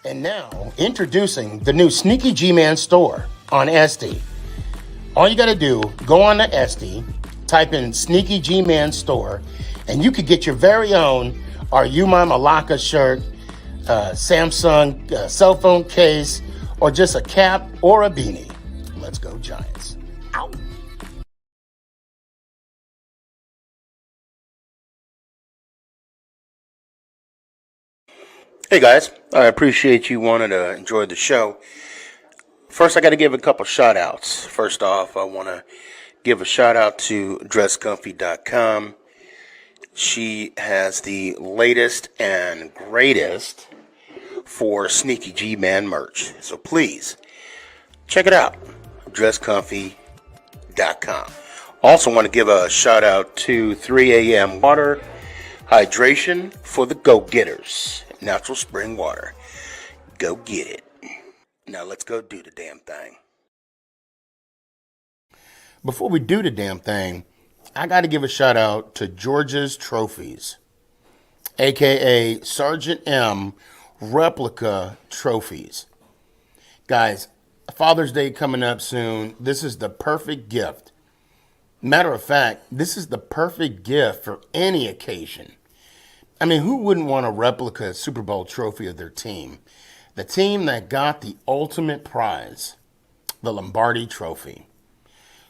And now, introducing the new SneakyG Man store on SD. All you got to do, go on to SD, type in SneakyG Man store, and you could get your very own Are You My Malacca shirt, Samsung cell phone case, or just a cap or a beanie. Let's go Giants. Ow. Hey guys, I appreciate you wanting to enjoy the show. First, I got to give a couple shout outs. First off, I want to give a shout out to dresscomfy.com. She has the latest and greatest for SneakyG Man merch. So please, check it out. dresscomfy.com. Also want to give a shout out to 3 a.m. Water Hydration for the go-getters. Natural spring water. Go get it. Now let's go do the damn thing. Before we do the damn thing, I got to give a shout out to George's Trophies, aka Sergeant M replica trophies. Guys, Father's Day coming up soon. This is the perfect gift. Matter of fact, this is the perfect gift for any occasion. I mean, who wouldn't want a replica Super Bowl trophy of their team? The team that got the ultimate prize, the Lombardi Trophy.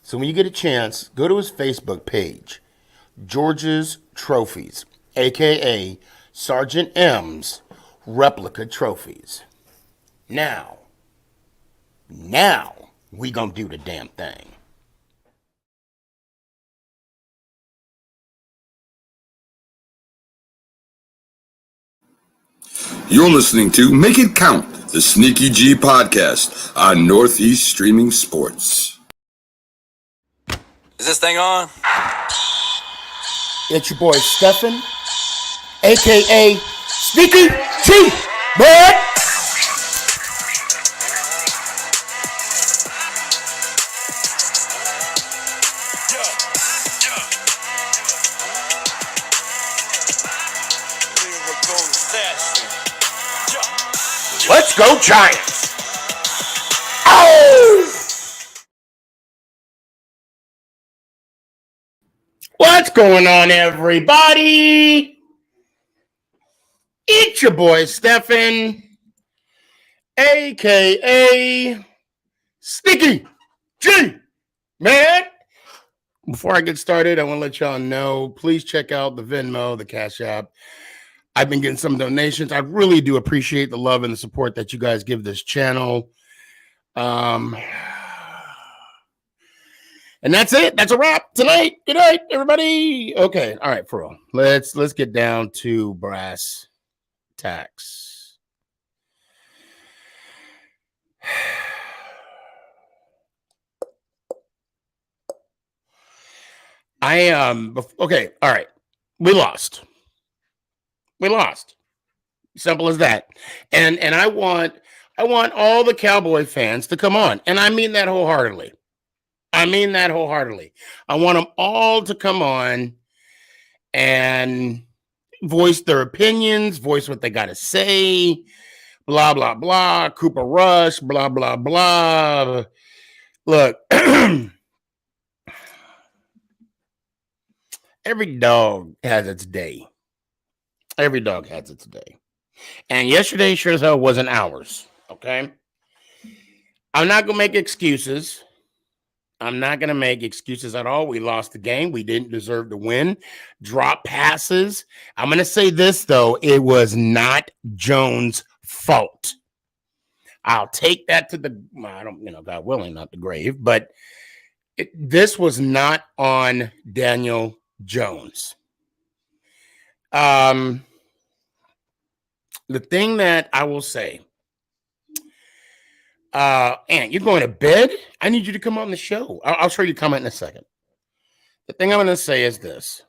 So when you get a chance, go to his Facebook page, George's Trophies, a.k.a. Sergeant M's replica trophies. Now, we gonna do the damn thing. You're listening to Make It Count, the SneakyG podcast on Northeast Streaming Sports. Is this thing on? It's your boy Stefan, a.k.a. SneakyG, man! Let's go Giants! Oh! What's going on, everybody? It's your boy Stefan, a.k.a. SneakyG, man. Before I get started, I want to let y'all know, please check out the Venmo, the Cash App. I've been getting some donations. I really do appreciate the love and the support that you guys give this channel. And that's it. That's a wrap tonight. Good night, everybody. Okay. All right, for real. Let's get down to brass tacks. Okay. All right. We lost. Simple as that. And I want all the Cowboy fans to come on. And I mean that wholeheartedly. I want them all to come on and voice their opinions, voice what they got to say, blah, blah, blah, Cooper Rush, blah, blah, blah. Look, every dog has its day. Every dog has its day. And yesterday sure as hell wasn't ours, okay? I'm not going to make excuses. At all. We lost the game. We didn't deserve to win. Drop passes. I'm going to say this, though. It was not Jones' fault. I'll take that to the, God willing, not the grave. But this was not on Daniel Jones. The thing that I will say, Ant, you're going to bed? I need you to come on the show. I'll show you a comment in a second. The thing I'm going to say is this.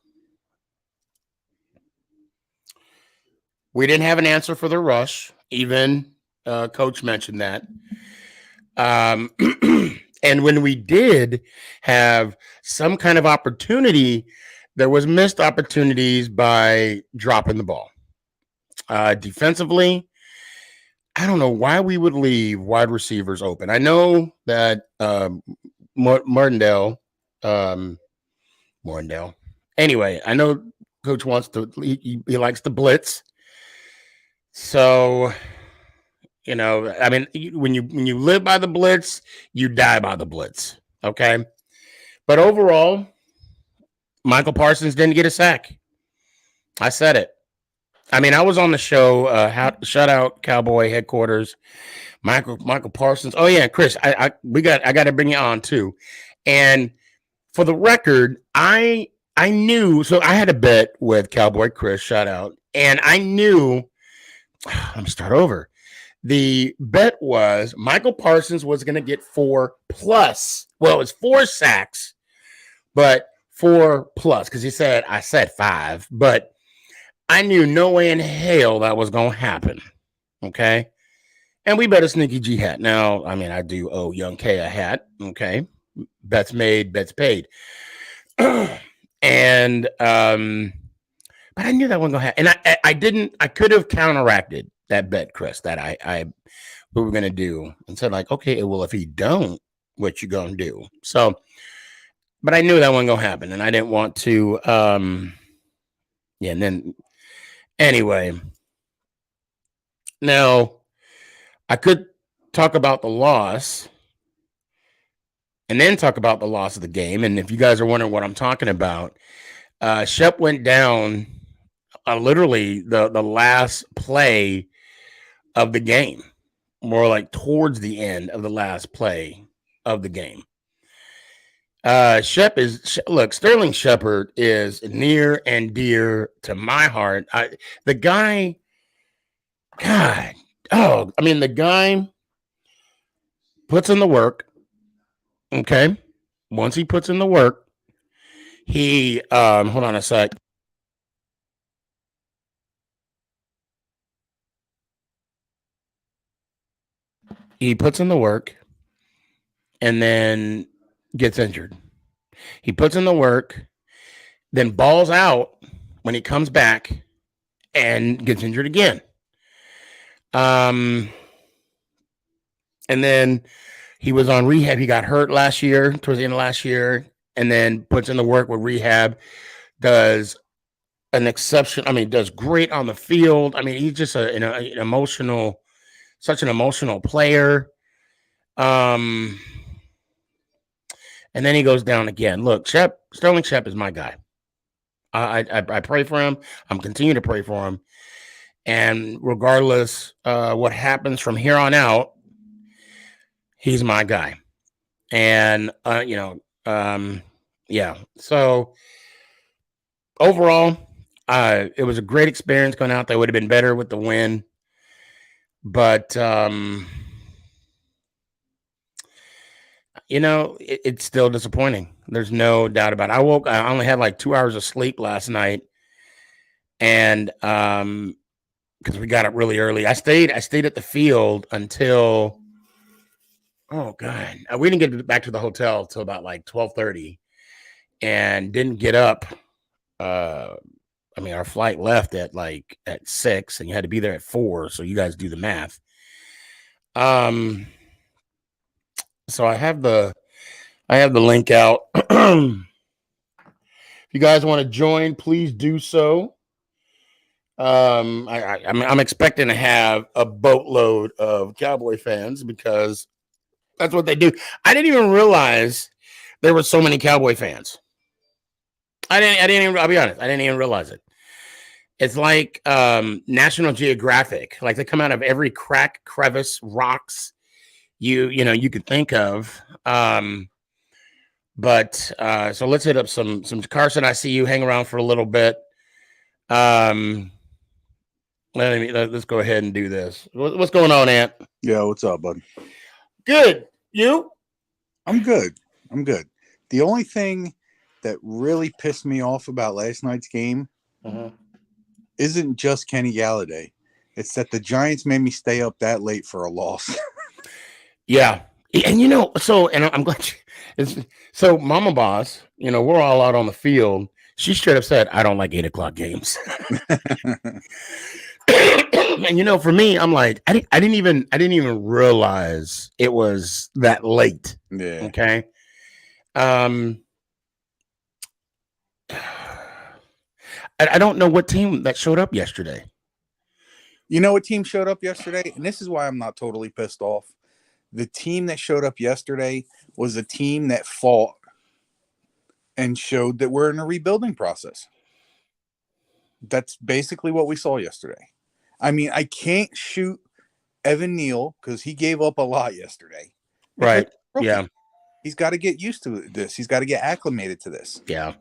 We didn't have an answer for the rush. Even Coach mentioned that. And when we did have some kind of opportunity, there was missed opportunities by dropping the ball. Defensively, I don't know why we would leave wide receivers open. I know that Martindale, Martindale. Anyway, I know Coach wants to. He likes to blitz. So, I mean, when you live by the blitz, you die by the blitz. Okay, but overall, Michael Parsons didn't get a sack. I said it. I mean, I was on the show. Shout out Cowboy headquarters. Michael Parsons. Oh yeah, Chris. I got to bring you on too. And for the record, I knew. So I had a bet with Cowboy Chris. Shout out. And I knew. I'm gonna start over. The bet was Michael Parsons was going to get 4+. Well, it was 4 sacks, but 4+ because I said 5, but I knew no way in hell that was going to happen. Okay. And we bet a SneakyG hat. Now, I mean, I do owe Young K a hat. Okay. Bets made, bets paid. And, but I knew that wasn't going to happen. And I could have counteracted that bet, Chris, that we were going to do and said like, okay, well, if he don't, what you going to do? So, but I knew that wasn't going to happen and I didn't want to, and then anyway, now I could talk about the loss and then talk about the loss of the game. And if you guys are wondering what I'm talking about, Shep went down literally the last play of the game, more like towards the end of the last play of the game. Sterling Shepard is near and dear to my heart. The guy puts in the work. Okay. Once he puts in the work, he, hold on a sec. He puts in the work and then gets injured. He puts in the work, then balls out when he comes back and gets injured again. And then he was on rehab. He got hurt last year, towards the end of last year, and then puts in the work with rehab, does an exception. I mean, does great on the field. I mean, he's just an emotional player. And then he goes down again. Look, Sterling Shep is my guy. I pray for him. I'm continuing to pray for him. And regardless what happens from here on out, he's my guy. And yeah. So overall, it was a great experience going out there. Would have been better with the win. But it's still disappointing. There's no doubt about it. I only had like 2 hours of sleep last night. And because we got up really early. I stayed at the field until we didn't get back to the hotel till about like 12:30 and didn't get up. Our flight left at 6 and you had to be there at 4. So you guys do the math. So I have the link out. If you guys want to join, please do so. I'm expecting to have a boatload of Cowboy fans because that's what they do. I didn't even realize there were so many Cowboy fans. I'll be honest. I didn't even realize it. It's like National Geographic. Like they come out of every crack, crevice, rocks you could think of. But so let's hit up some Carson. I see you hang around for a little bit. Let's go ahead and do this. What's going on, Ant? Yeah, what's up, bud? Good. You? I'm good. The only thing that really pissed me off about last night's game isn't just Kenny Galladay. It's that the Giants made me stay up that late for a loss. Yeah. And I'm glad so Mama Boss, we're all out on the field. She straight up said, I don't like 8 o'clock games. And for me, I'm like, I didn't even realize it was that late. Yeah. Okay. I don't know what team that showed up yesterday. You know what team showed up yesterday? And this is why I'm not totally pissed off. The team that showed up yesterday was a team that fought and showed that we're in a rebuilding process. That's basically what we saw yesterday. I mean, I can't shoot Evan Neal because he gave up a lot yesterday. Right. Yeah. He's got to get used to this. He's got to get acclimated to this. Yeah.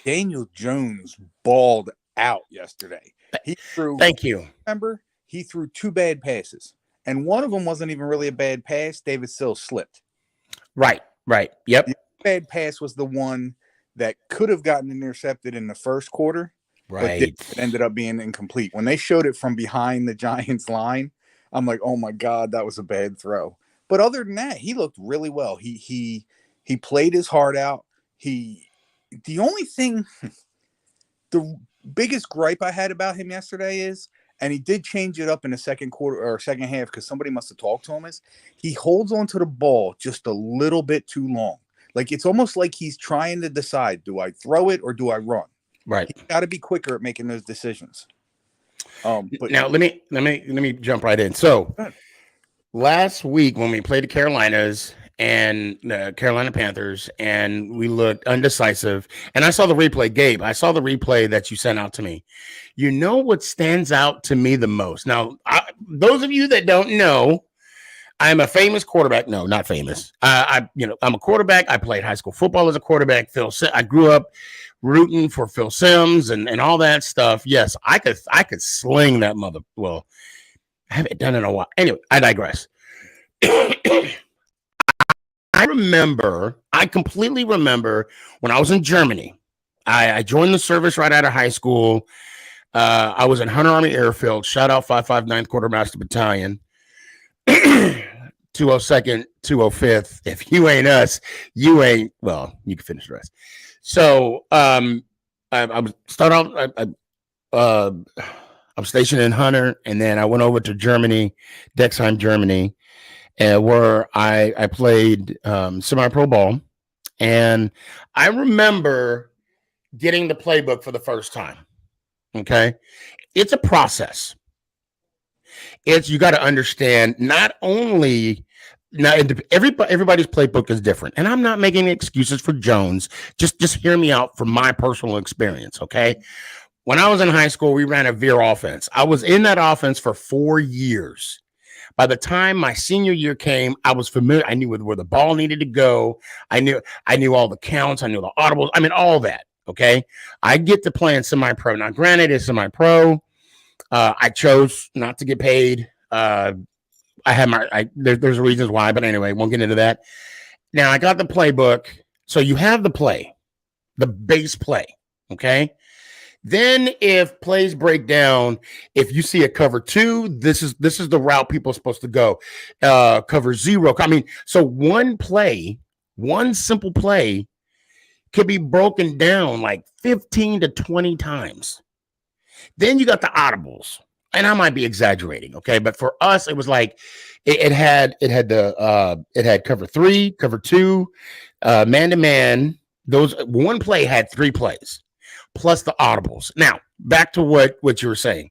Daniel Jones balled out yesterday. He threw. Thank you. Remember, he threw 2 bad passes, and one of them wasn't even really a bad pass. David Sills slipped. Right. Yep. The bad pass was the one that could have gotten intercepted in the first quarter. Right. But it ended up being incomplete. When they showed it from behind the Giants line, I'm like, oh my God, that was a bad throw. But other than that, he looked really well. He played his heart out. The only thing, the biggest gripe I had about him yesterday is, and he did change it up in the second quarter or second half because somebody must have talked to him, is he holds onto the ball just a little bit too long. Like it's almost like he's trying to decide, do I throw it or do I run? Right. He's got to be quicker at making those decisions. But now let me jump right in. So last week when we played the Carolinas and the Carolina Panthers and we looked undecisive, and I saw the replay, Gabe, I saw the replay that you sent out to me. You know what stands out to me the most? Now, those of you that don't know, I'm a famous quarterback. No, not famous. I'm a quarterback. I played high school football as a quarterback. I grew up rooting for Phil Simms and all that stuff. Yes, I could sling that mother. Well, I haven't done it in a while. Anyway, I digress. I completely remember when I was in Germany. I joined the service right out of high school. I was in Hunter Army Airfield. Shout out 559th Quartermaster Battalion. 202nd, 205th. If you ain't us, you ain't. Well, you can finish the rest. So I I'm stationed in Hunter, and then I went over to Germany, Dexheim, Germany, where I played semi-pro ball. And I remember getting the playbook for the first time. Okay. It's a process. You got to understand not only now everybody's playbook is different, and I'm not making excuses for Jones. Just hear me out from my personal experience. Okay. When I was in high school, we ran a veer offense. I was in that offense for 4 years. By the time my senior year came, I was familiar. I knew where the ball needed to go. I knew all the counts. I knew the audibles. I mean, all that. Okay. I get to play in semi-pro. Now, granted, it's semi-pro. I chose not to get paid. There's reasons why, but anyway, won't get into that. Now, I got the playbook. So you have the base play. Okay. Then if plays break down, if you see a cover 2, this is the route people are supposed to go. Cover 0. I mean, so one simple play could be broken down like 15 to 20 times. Then you got the audibles, and I might be exaggerating, okay? But for us, it was like it had cover 3, cover 2, man to man. Those one play had 3 plays. Plus the audibles. Now, back to what you were saying.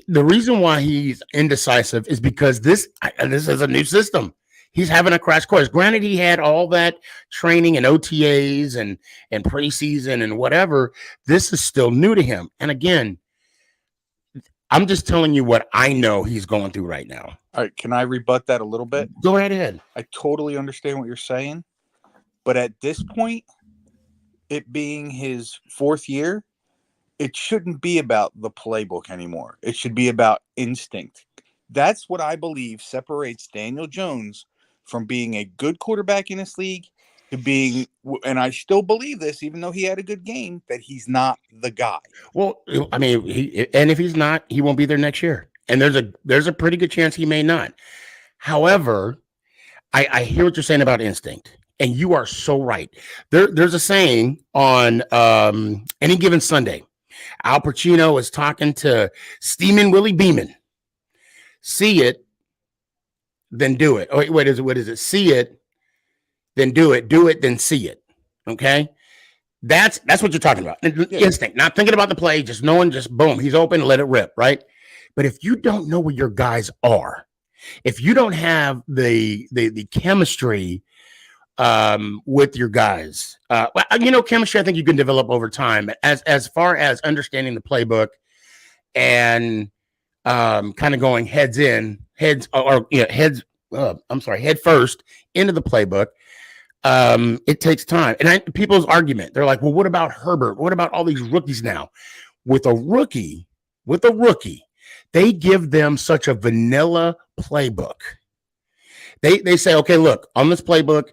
The reason why he's indecisive is because this is a new system. He's having a crash course. Granted, he had all that training and OTAs and preseason and whatever. This is still new to him. And again, I'm just telling you what I know he's going through right now. All right, can I rebut that a little bit? Go right ahead. I totally understand what you're saying. But at this point, it being his 4th year, it shouldn't be about the playbook anymore. It should be about instinct. That's what I believe separates Daniel Jones from being a good quarterback in this league to being, and I still believe this, even though he had a good game, that he's not the guy. Well, I mean, if he's not, he won't be there next year. And there's a pretty good chance he may not. However, I hear what you're saying about instinct. And you are so right. There's a saying on any given Sunday. Al Pacino is talking to Steamin' Willie Beeman. See it, then do it. Oh, wait, what is it? See it, then do it. Do it, then see it. Okay? That's what you're talking about. Instinct, not thinking about the play, just knowing, just boom, he's open, let it rip, right? But if you don't know where your guys are, if you don't have the chemistry with your guys, chemistry I think you can develop over time. As far as understanding the playbook and kind of going head first into the playbook. It takes time. And people's argument, they're like, well, what about Herbert? What about all these rookies now? With a rookie, they give them such a vanilla playbook. They say, okay, look, on this playbook,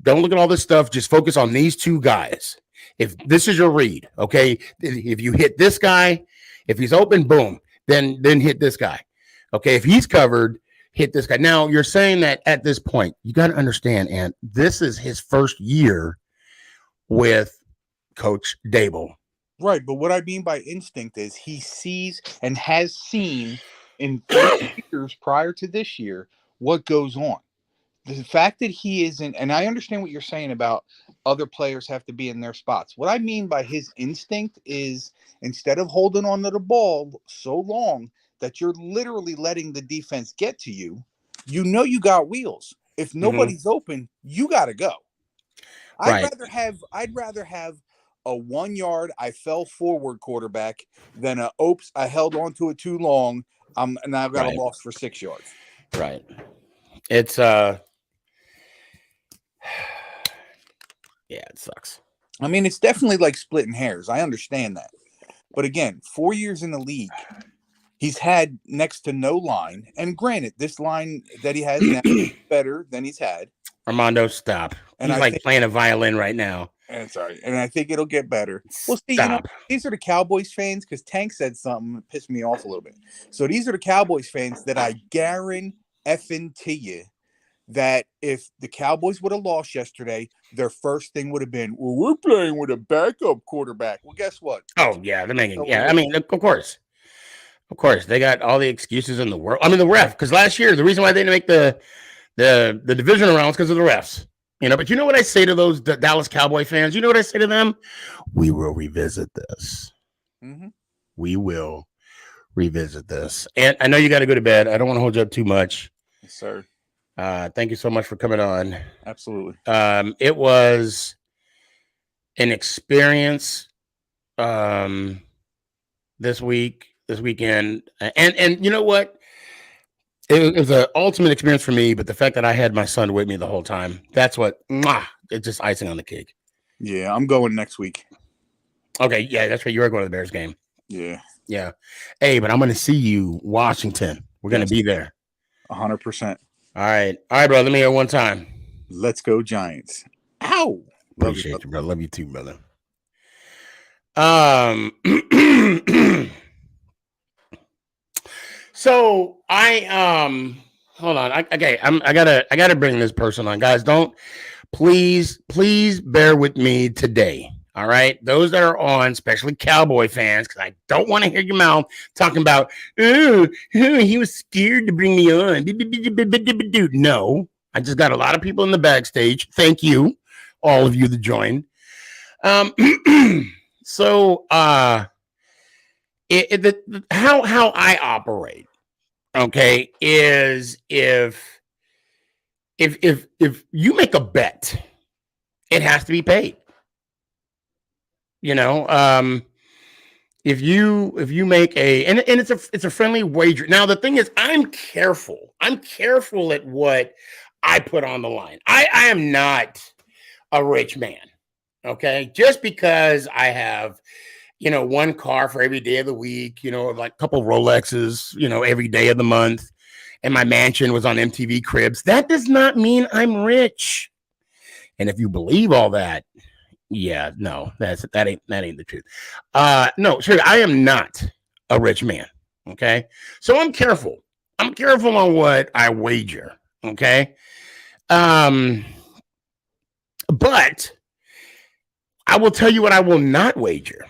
don't look at all this stuff. Just focus on these two guys. If this is your read, okay, if you hit this guy, if he's open, boom, then hit this guy. Okay, if he's covered, hit this guy. Now, you're saying that at this point, you got to understand, and this is his first year with Coach Dable. Right, but what I mean by instinct is he sees and has seen in years prior to this year what goes on. The fact that he isn't, and I understand what you're saying about other players have to be in their spots. What I mean by his instinct is instead of holding on to the ball so long that you're literally letting the defense get to you, you got wheels. If nobody's open, you got to go. I'd rather have a 1 yard I fell forward quarterback than oops, I held on to it too long. And I've got a loss for 6 yards. Right. It's yeah, it sucks. I mean, it's definitely like splitting hairs. I understand that. But again, 4 years in the league, he's had next to no line. And granted, this line that he has now is better than he's had. Armando, stop. And he's playing a violin right now. And sorry. And I think it'll get better. Well, see, these are the Cowboys fans, because Tank said something that pissed me off a little bit. So these are the Cowboys fans that I guarantee you that if the Cowboys would have lost yesterday, their first thing would have been, well, we're playing with a backup quarterback. Well, guess what? Oh, yeah. They're making, I mean, of course. Of course. They got all the excuses in the world. I mean, the ref, because last year, the reason why they didn't make the divisional rounds because of the refs. But you know what I say to those Dallas Cowboy fans? You know what I say to them? We will revisit this. Mm-hmm. We will revisit this. And I know you got to go to bed. I don't want to hold you up too much. Yes, sir. Thank you so much for coming on. Absolutely. It was an experience this weekend. And you know what? It was an ultimate experience for me, but the fact that I had my son with me the whole time, that's what, it's just icing on the cake. Yeah, I'm going next week. Okay, yeah, that's right. You are going to the Bears game. Yeah. Yeah. Hey, but I'm going to see you, Washington. We're going to be there. 100%. All right, brother. Let me hear one time. Let's go, Giants. Ow. Appreciate you, brother. Love you too, brother. So I hold on. I gotta bring this person on, guys. Don't please bear with me today. All right, those that are on, especially Cowboy fans, because I don't want to hear your mouth talking about, he was scared to bring me on. No, I just got a lot of people in the backstage. Thank you, all of you that joined. So how I operate, okay, is if you make a bet, it has to be paid. If you make and it's a friendly wager. Now the thing is, I'm careful at what I put on the line. I am not a rich man. Okay, just because I have, one car for every day of the week, like a couple Rolexes, every day of the month, and my mansion was on MTV Cribs, that does not mean I'm rich. And if you believe all that, yeah, no, that ain't the truth. No, sure, I am not a rich man. Okay, so I'm careful. I'm careful on what I wager. Okay, but I will tell you what I will not wager.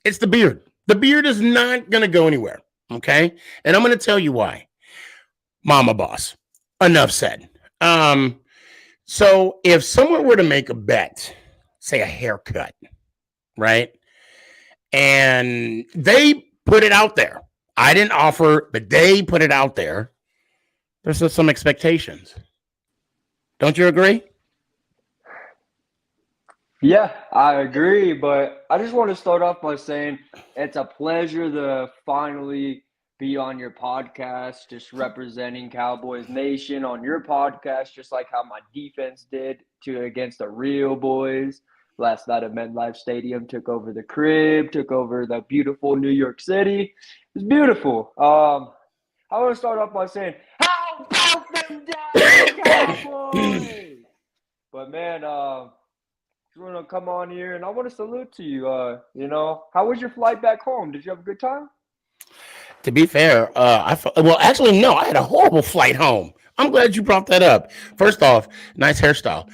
It's the beard. The beard is not going to go anywhere. Okay. And I'm going to tell you why. Mama boss. Enough said. So if someone were to make a bet, say a haircut, right? And they put it out there. I didn't offer, but they put it out there. There's some expectations. Don't you agree? Yeah, I agree, but I just want to start off by saying it's a pleasure to finally be on your podcast, just representing Cowboys Nation on your podcast, just like how my defense did against the real boys last night at MetLife Stadium. Took over the crib, took over the beautiful New York City. It's beautiful. I want to start off by saying, how about them Dallas Cowboys? But man, you want to come on here, and I want to salute to you. How was your flight back home? Did you have a good time? To be fair, actually, no, I had a horrible flight home. I'm glad you brought that up. First off, nice hairstyle.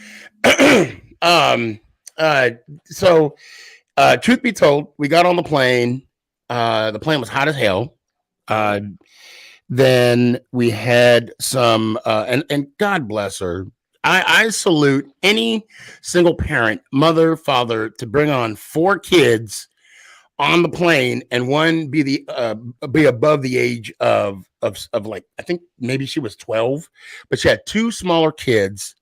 Truth be told, we got on the plane. The plane was hot as hell. Then we had some, and God bless her. I salute any single parent, mother, father, to bring on 4 kids on the plane, and one be above the age of like, I think maybe she was 12, but she had 2 smaller kids.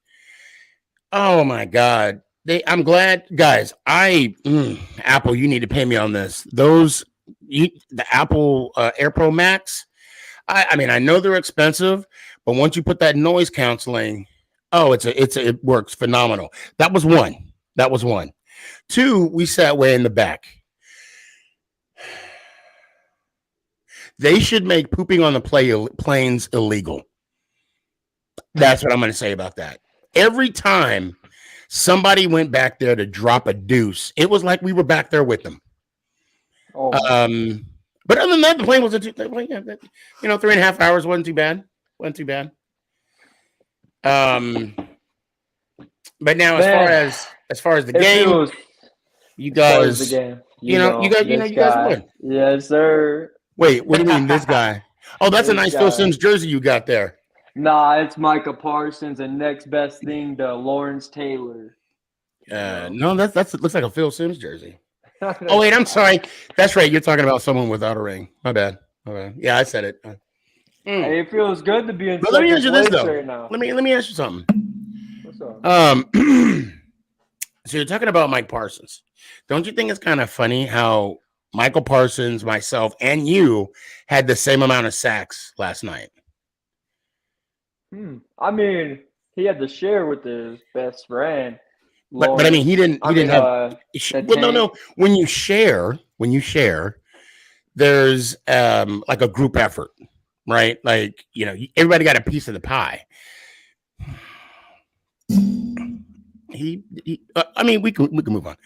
Oh my God. I'm glad, guys. Apple, you need to pay me on this. The Apple AirPro Max. I mean, I know they're expensive, but once you put that noise canceling, it works phenomenal. That was one. 2, we sat way in the back. They should make pooping on the planes illegal. That's what I'm going to say about that. Every time somebody went back there to drop a deuce, it was like we were back there with them. Oh. But other than that, the plane was 3.5 hours wasn't too bad. But now, as far as the game, you guys won. Yes, sir. Wait, what do you mean, this guy? Oh, that's a nice Phil Simms jersey you got there. Nah, it's Micah Parsons, and next best thing to Lawrence Taylor. No, that looks like a Phil Simms jersey. Oh wait, I'm sorry. That's right. You're talking about someone without a ring. My bad. Yeah, I said it. Hey, it feels good to be in. But let me ask you this though. Right now. Let me ask you something. What's up? So you're talking about Mike Parsons. Don't you think it's kind of funny how Michael Parsons, myself, and you had the same amount of sacks last night? I mean, he had to share with his best friend. But I mean, he didn't have. No. When you share, there's like a group effort, right? Like, everybody got a piece of the pie. I mean, we can move on.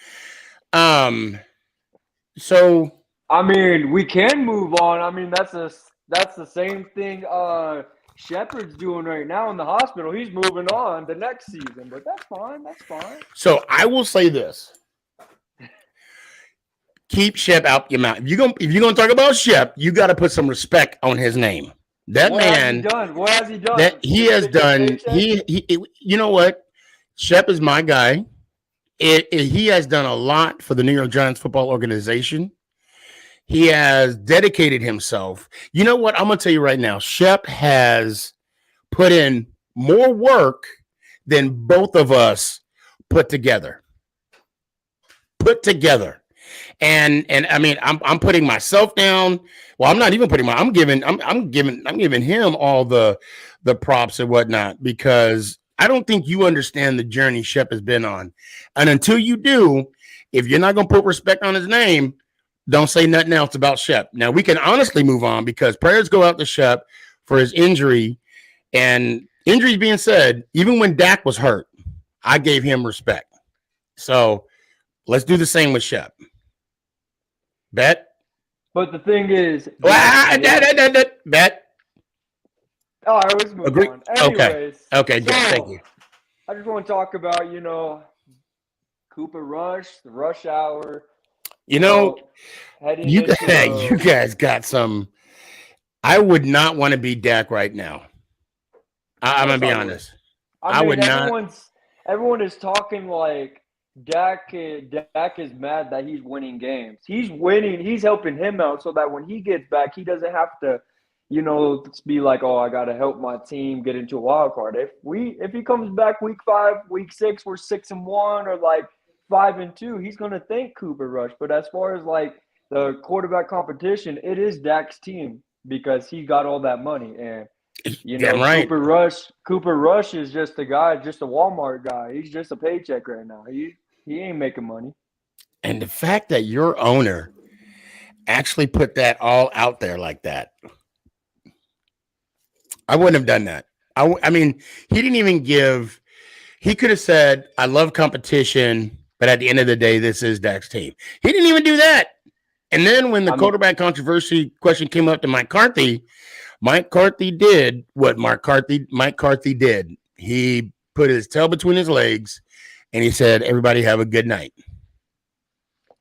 So I mean, we can move on. I mean, that's the same thing Shepard's doing right now in the hospital. He's moving on the next season, but that's fine. So I will say this. Keep Shep out your mouth. If you're gonna talk about Shep, you got to put some respect on his name. What has he done? That he has done. He you know what? Shep is my guy. He has done a lot for the New York Giants football organization. He has dedicated himself. You know what? I'm going to tell you right now. Shep has put in more work than both of us put together. And I mean, I'm putting myself down. Well, I'm not even putting I'm giving him all the props and whatnot, because I don't think you understand the journey Shep has been on. And until you do, if you're not going to put respect on his name, don't say nothing else about Shep. Now, we can honestly move on, because prayers go out to Shep for his injury. And injuries being said, even when Dak was hurt, I gave him respect. So let's do the same with Shep. Bet? But the thing is... Bet? All right, let's move on. Anyways, okay, good. Thank you. I just want to talk about, Cooper Rush, the rush hour. heading You into you guys got some. I would not want to be Dak right now. of I'm gonna course be I would. honest. I I mean, would not. everyone is talking like Dak is mad that he's winning games. He's winning. He's helping him out so that when he gets back, he doesn't have to, be like, oh, I got to help my team get into a wild card. If he comes back week 5, week 6, we're 6-1 or like 5-2, he's gonna thank Cooper Rush. But as far as like the quarterback competition, it is Dak's team because he got all that money and. Damn right. Cooper Rush is just a guy, just a Walmart guy. He's just a paycheck right now. He ain't making money. And the fact that your owner actually put that all out there like that, I wouldn't have done that. I mean, he didn't even give. He could have said, "I love competition, but at the end of the day, this is Dak's team." He didn't even do that. And then when the quarterback controversy question came up to Mike Carthy did what Mike Carthy did. He put his tail between his legs and he said, everybody have a good night.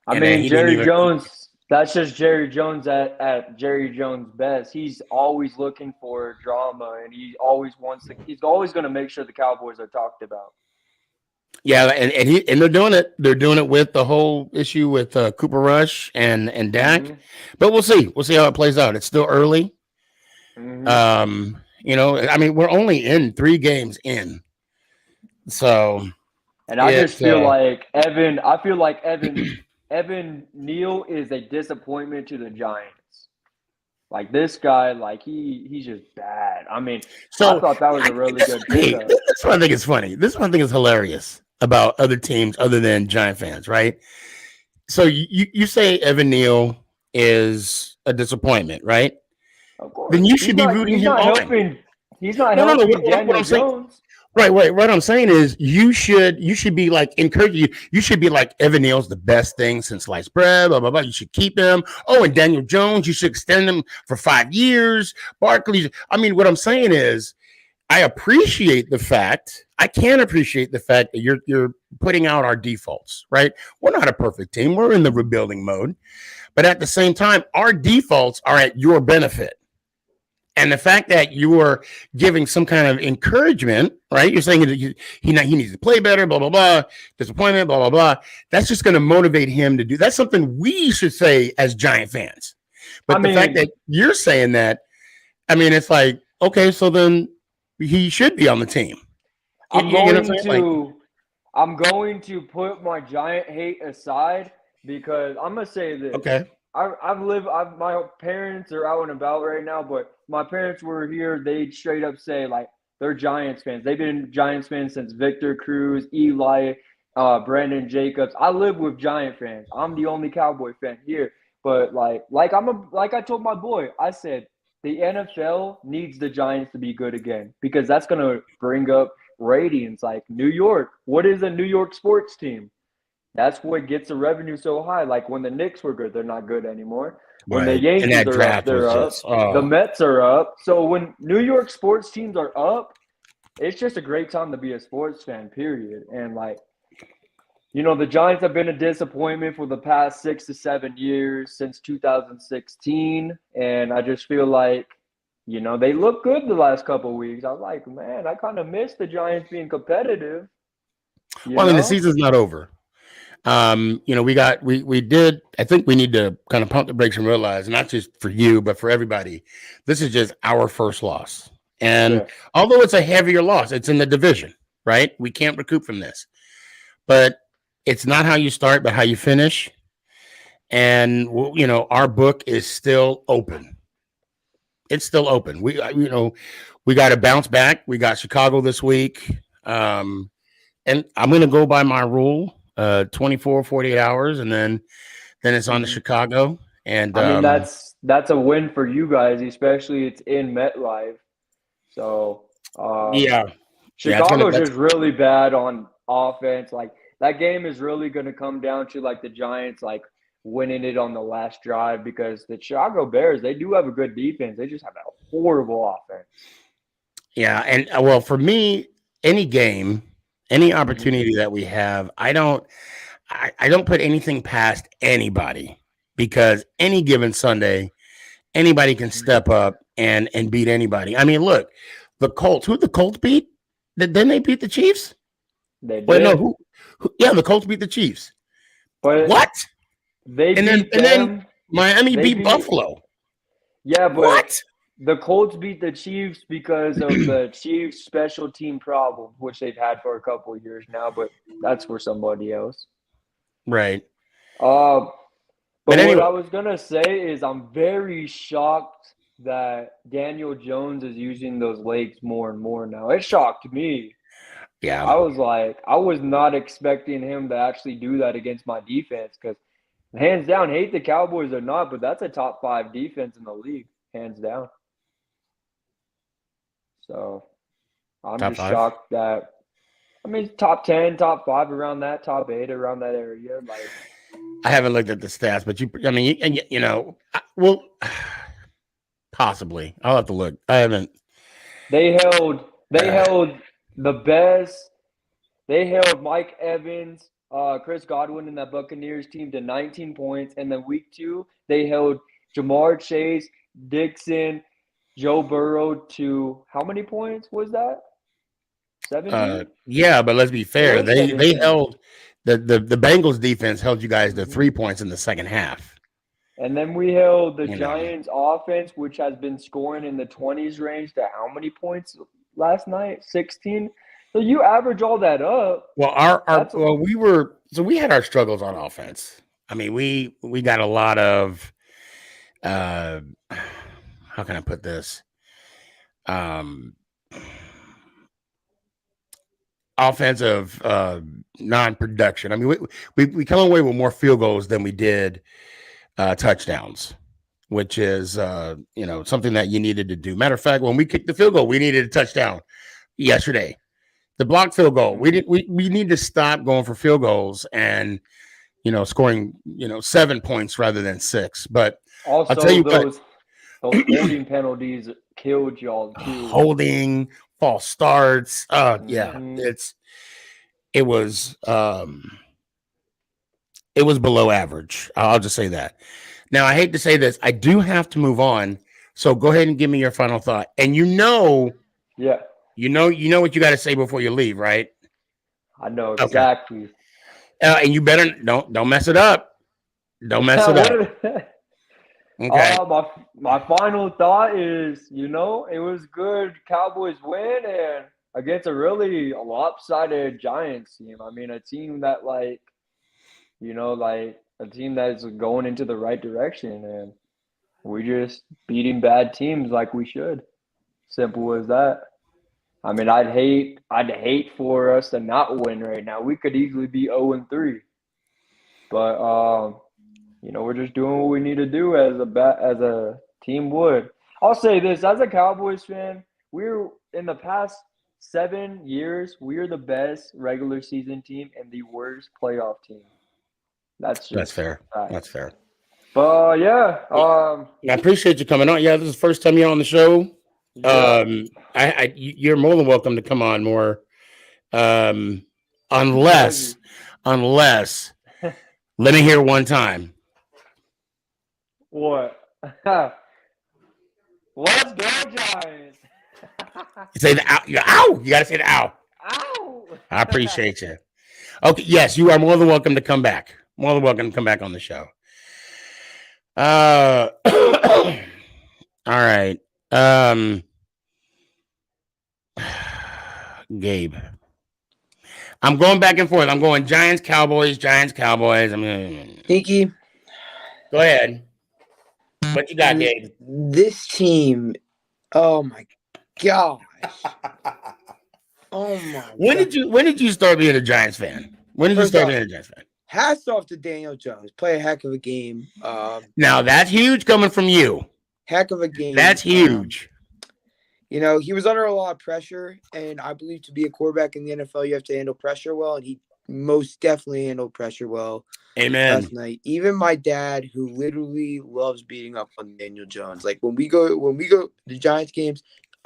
I mean, Jerry Jones, that's just Jerry Jones at Jerry Jones' best. He's always looking for drama and he's always going to make sure the Cowboys are talked about. Yeah, and they're doing it. They're doing it with the whole issue with Cooper Rush and Dak. Mm-hmm. But we'll see. We'll see how it plays out. It's still early. Mm-hmm. I mean, we're only in 3 games in. So and I just feel like Evan Neal is a disappointment to the Giants. Like this guy, like he's just bad. I mean, I thought that was a really good pickup. This one I think is funny. This one I think is hilarious about other teams other than Giant fans, right? So you say Evan Neal is a disappointment, right? Of course. Then you should be rooting him on. He's not helping Daniel Jones. Right. What I'm saying is you should be like encouraging you. You should be like Evan Neal's the best thing since sliced bread, blah, blah, blah. You should keep him. Oh, and Daniel Jones, you should extend him for 5 years. Barkley. I mean, what I'm saying is I can appreciate the fact that you're putting out our defaults, right? We're not a perfect team. We're in the rebuilding mode. But at the same time, our defaults are at your benefit. And the fact that you are giving some kind of encouragement, right? You're saying that he needs to play better, blah, blah, blah, disappointment, blah, blah, blah. That's just going to motivate him to do. That's something we should say as Giant fans. But the fact that you're saying that, I mean, it's like, okay, so then he should be on the team. I'm going to put my Giant hate aside because I'm going to say this. Okay. My parents are out and about right now, but my parents were here. They straight up say like they're Giants fans. They've been Giants fans since Victor Cruz, Eli, Brandon Jacobs. I live with Giant fans. I'm the only Cowboy fan here. But like I told my boy, I said the NFL needs the Giants to be good again because that's gonna bring up ratings. Like New York, what is a New York sports team? That's what gets the revenue so high. Like when the Knicks were good, they're not good anymore. When the Yankees are up, they're up. The Mets are up. So when New York sports teams are up, it's just a great time to be a sports fan, period. And like, the Giants have been a disappointment for the past 6 to 7 years since 2016. And I just feel like, they look good the last couple of weeks. I was like, man, I kind of miss the Giants being competitive. Well, I mean, the season's not over. We did. I think we need to kind of pump the brakes and realize, not just for you, but for everybody, this is just our first loss. And although it's a heavier loss, it's in the division, right? We can't recoup from this, but it's not how you start, but how you finish. And, our book is still open. It's still open. We got to bounce back. We got Chicago this week. And I'm going to go by my rule. 24, 48 hours, and then it's on to Chicago. And I mean, that's a win for you guys, especially it's in MetLife. So Chicago's just really bad on offense. Like that game is really going to come down to like the Giants like winning it on the last drive because the Chicago Bears, they do have a good defense. They just have a horrible offense. Yeah, and well, for me, any game. Any opportunity that we have, I don't put anything past anybody because any given Sunday, anybody can step up and beat anybody. I mean, look, the Colts. Who the Colts beat? Didn't they beat the Chiefs? They did. Wait, no. Who? Yeah, the Colts beat the Chiefs. But What? they And beat then Miami They beat beat- Buffalo. Yeah, but What? the Colts beat the Chiefs because of the Chiefs' special team problem, which they've had for a couple of years now. But that's for somebody else. Right. But But anyway- what I was gonna say is I'm very shocked that Daniel Jones is using those legs more and more now. It shocked me. Yeah. I was like, I was not expecting him to actually do that against my defense because, hands down, hate the Cowboys or not, but that's a top 5 defense in the league, hands down. So I'm Top just 5? shocked that, I mean, top 10, top 5, around that, top 8, around that area. Like, I haven't looked at the stats, but well, possibly. I'll have to look. I haven't. they held the best. They held Mike Evans, Chris Godwin in that Buccaneers team to 19 points. And then week 2, they held Jamar Chase, Dixon, Joe Burrow to how many points was that? 17? Yeah, but let's be fair. was They 17. held the Bengals defense held you guys to 3 points in the second half. And then we held the You know. Giants offense, which has been scoring in the 20s range, to how many points last night? 16. So you average all that up. Well, we had our struggles on offense. I mean, we got a lot of how can I put this? Offensive non-production. I mean, we come away with more field goals than we did touchdowns, which is something that you needed to do. Matter of fact, when we kicked the field goal, we needed a touchdown yesterday. The blocked field goal. We need to stop going for field goals and scoring 7 points rather than 6. But Also, I'll tell you those holding penalties killed y'all too. Holding, false starts. Yeah, Mhm. it was below average. I'll just say that. Now, I hate to say this. I do have to move on. So go ahead and give me your final thought. And Yeah, you know what you got to say before you leave, right? I know exactly. And you better don't mess it up. Don't mess it up. Okay. My final thought is, it was good Cowboys win and against a really lopsided Giants team. I mean, a team that a team that is going into the right direction, and we just beating bad teams like we should. Simple as that. I mean, I'd hate for us to not win right now. We could easily be 0-3, but we're just doing what we need to do as a team would. I'll say this, as a Cowboys fan, we're in the past 7 years, we're the best regular season team and the worst playoff team. That's fair. Fact. That's fair. But yeah, I appreciate you coming on. Yeah, this is the first time you're on the show. yeah. You're more than welcome to come on more. Unless let me hear one time. What? Let's go, Giants! You say the ow. You gotta say the ow. Ow! I appreciate you. Okay, yes, you are more than welcome to come back. More than welcome to come back on the show. All right. Gabe. I'm going back and forth. I'm going Giants, Cowboys. Sneaky. Go ahead. What you got, Gabe? This team, oh my gosh. Oh my When did you start being a Giants fan? When did you start being a Giants fan? Hats off to Daniel Jones. Play a heck of a game. Now that's huge coming from you. Heck of a game. That's huge. He was under a lot of pressure, and I believe to be a quarterback in the NFL, you have to handle pressure well, and he most definitely handled pressure well. Amen. Last night. Even my dad, who literally loves beating up on Daniel Jones, like when we go to Giants games,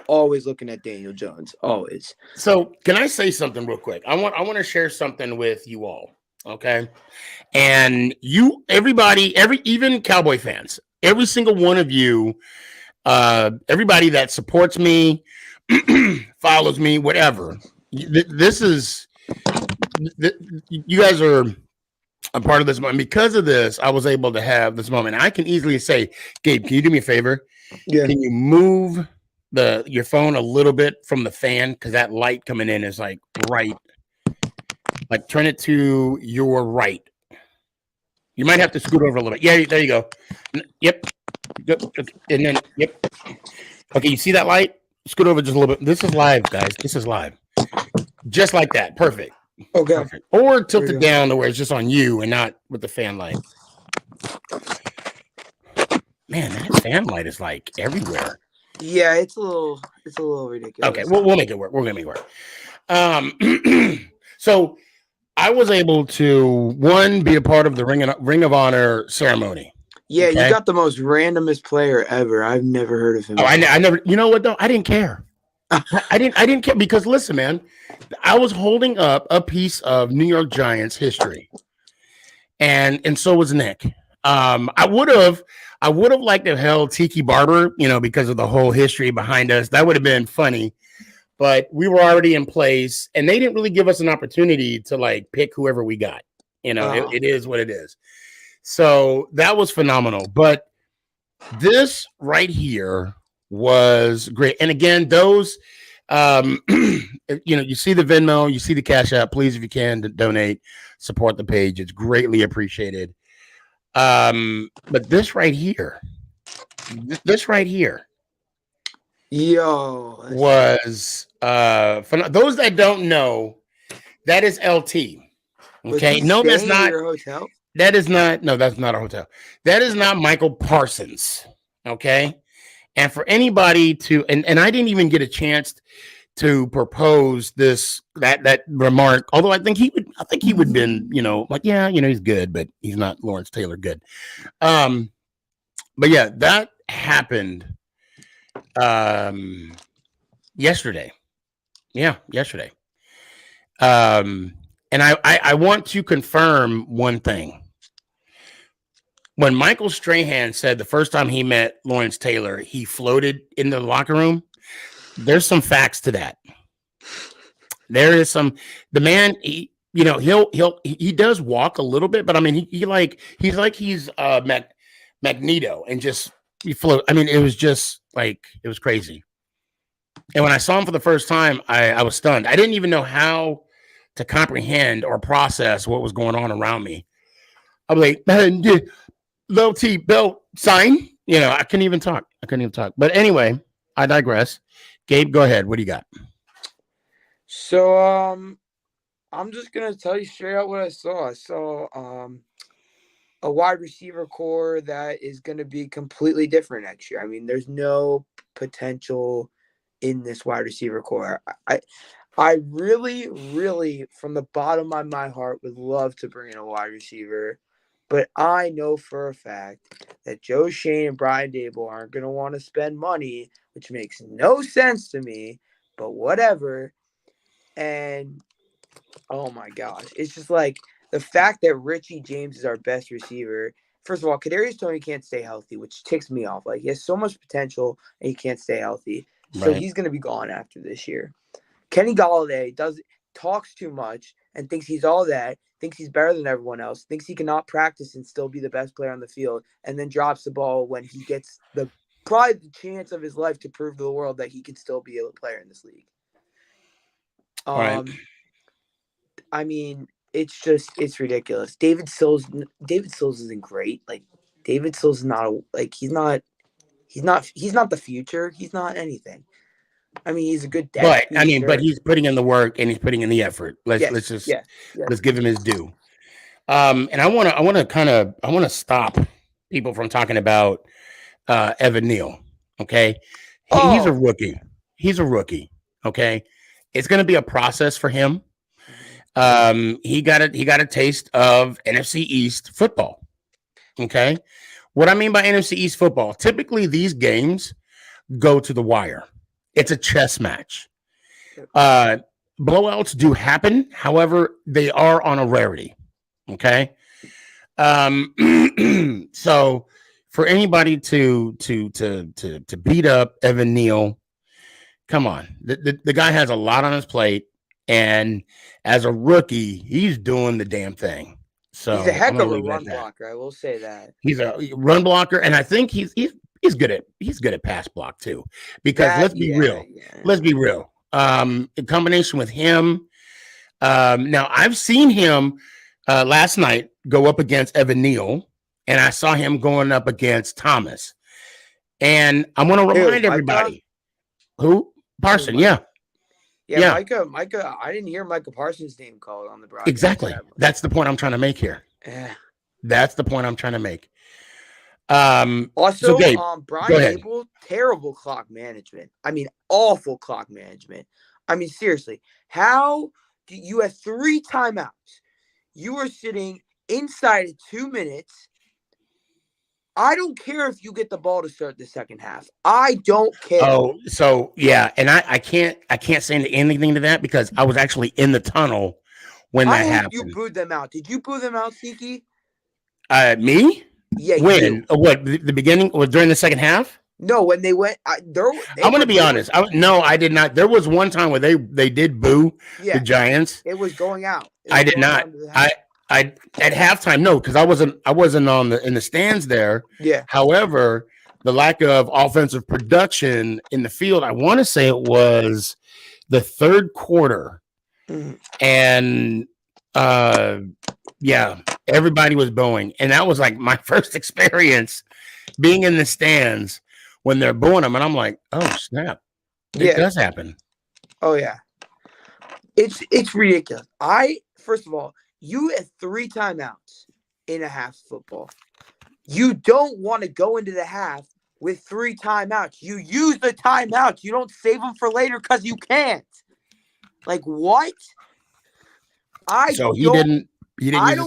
always looking at Daniel Jones, always. So, can I say something real quick? I want to share something with you all. Okay. And everybody, even Cowboy fans, every single one of you, everybody that supports me, follows me, whatever. This is, you guys are a part of this moment. Because of this, I was able to have this moment. I can easily say, Gabe, can you do me a favor? Yeah. Can you move your phone a little bit from the fan? Because that light coming in is like right. Like turn it to your right. You might have to scoot over a little bit. Yeah, there you go. Yep. And then, yep. Okay, you see that light? Scoot over just a little bit. This is live, guys. This is live. Just like that. Perfect. Okay. Perfect. Or tilt it down to where it's just on you and not with the fan light. Man, that fan light is like everywhere. Yeah, it's a little ridiculous. Okay, we'll make it work. We're gonna make it work. So I was able to be a part of the Ring of Honor ceremony. Yeah, okay? You got the most randomest player ever. I've never heard of him. Oh, I never. You know what though? I didn't care. I didn't care because listen, man, I was holding up a piece of New York Giants history, and so was Nick. I would have liked to have held Tiki Barber, because of the whole history behind us. That would have been funny. But we were already in place, and they didn't really give us an opportunity to like pick whoever we got. It is what it is. So that was phenomenal. But this right here was great. And again, those, you see the Venmo, you see the Cash App. Please, if you can, donate, support the page. It's greatly appreciated. But this right here, was for those that don't know, that is LT. Okay, no, that's not your hotel. That is not. No, that's not a hotel. That is not Michael Parsons. Okay, and for anybody to and I didn't even get a chance to propose that remark. Although I think he would been like he's good, but he's not Lawrence Taylor good. But yeah, that happened. Yesterday. Yeah, yesterday. And I want to confirm one thing. When Michael Strahan said the first time he met Lawrence Taylor, he floated in the locker room, there's some facts to that. There is some. The man, he does walk a little bit, but I mean, he's like Magneto and just he float. I mean, it was just like it was crazy. And when I saw him for the first time, I was stunned. I didn't even know how to comprehend or process what was going on around me. I was like, low T belt sign. I couldn't even talk. But anyway, I digress. Gabe, go ahead. What do you got? So, I'm just gonna tell you straight out what I saw. I saw a wide receiver core that is gonna be completely different next year. I mean, there's no potential in this wide receiver core. I really, really, from the bottom of my heart, would love to bring in a wide receiver. But I know for a fact that Joe Shane and Brian Dable aren't going to want to spend money, which makes no sense to me, but whatever. And, oh my gosh, it's just like the fact that Richie James is our best receiver. First of all, Kadarius Toney can't stay healthy, which ticks me off. Like, he has so much potential, and he can't stay healthy. So he's going to be gone after this year. Kenny Golladay talks too much and thinks he's all that, thinks he's better than everyone else, thinks he cannot practice and still be the best player on the field, and then drops the ball when he gets probably the chance of his life to prove to the world that he can still be a player in this league. Right. I mean, it's ridiculous. David Sills isn't great. Like, David Sills is not he's not the future. He's not anything. I mean, he's a good dad. But he's putting in the work and he's putting in the effort. Let's give him his due. And I want to stop people from talking about Evan Neal. Okay, he's a rookie. Okay, it's going to be a process for him. He got a taste of NFC East football. Okay, what I mean by NFC East football, typically these games go to the wire. It's a chess match. Blowouts do happen. However, they are on a rarity. Okay. So for anybody to beat up Evan Neal, come on. The guy has a lot on his plate, and as a rookie, he's doing the damn thing. So He's a I'm heck gonna of a leave it run at that. blocker. I will say that. He's a run blocker, and I think he's good at pass block too. Because let's be real. Let's be real. In combination with him, now I've seen him last night go up against Evan Neal, and I saw him going up against Thomas. And I'm going to remind everybody who Parson, Yeah, Micah. I didn't hear Micah Parsons' name called on the broadcast. Exactly. That's the point I'm trying to make here. That's the point I'm trying to make. Also, so Gabe, Brian Abel, terrible clock management. I mean, awful clock management. I mean, seriously, how do you have 3 timeouts? You are sitting inside of 2 minutes. I don't care if you get the ball to start the second half. I don't care. Oh, so yeah, and I can't say anything to that because I was actually in the tunnel when that happened. You booed them out. Did you boo them out, Sneaky? Me? Yeah. When? What? The beginning was during the second half? No, when they went. I'm going to be honest. No, I did not. There was one time where they did boo the Giants. It was going out. I did not. I at halftime, no, because I wasn't in the stands there. Yeah. However, the lack of offensive production in the field, I want to say it was the third quarter. And everybody was booing. And that was like my first experience being in the stands when they're booing them. And I'm like, oh snap. It does happen. Oh yeah. It's ridiculous. First of all, you had 3 timeouts in a half football. You don't want to go into the half with 3 timeouts. You use the timeouts. You don't save them for later because you can't. Like what? I don't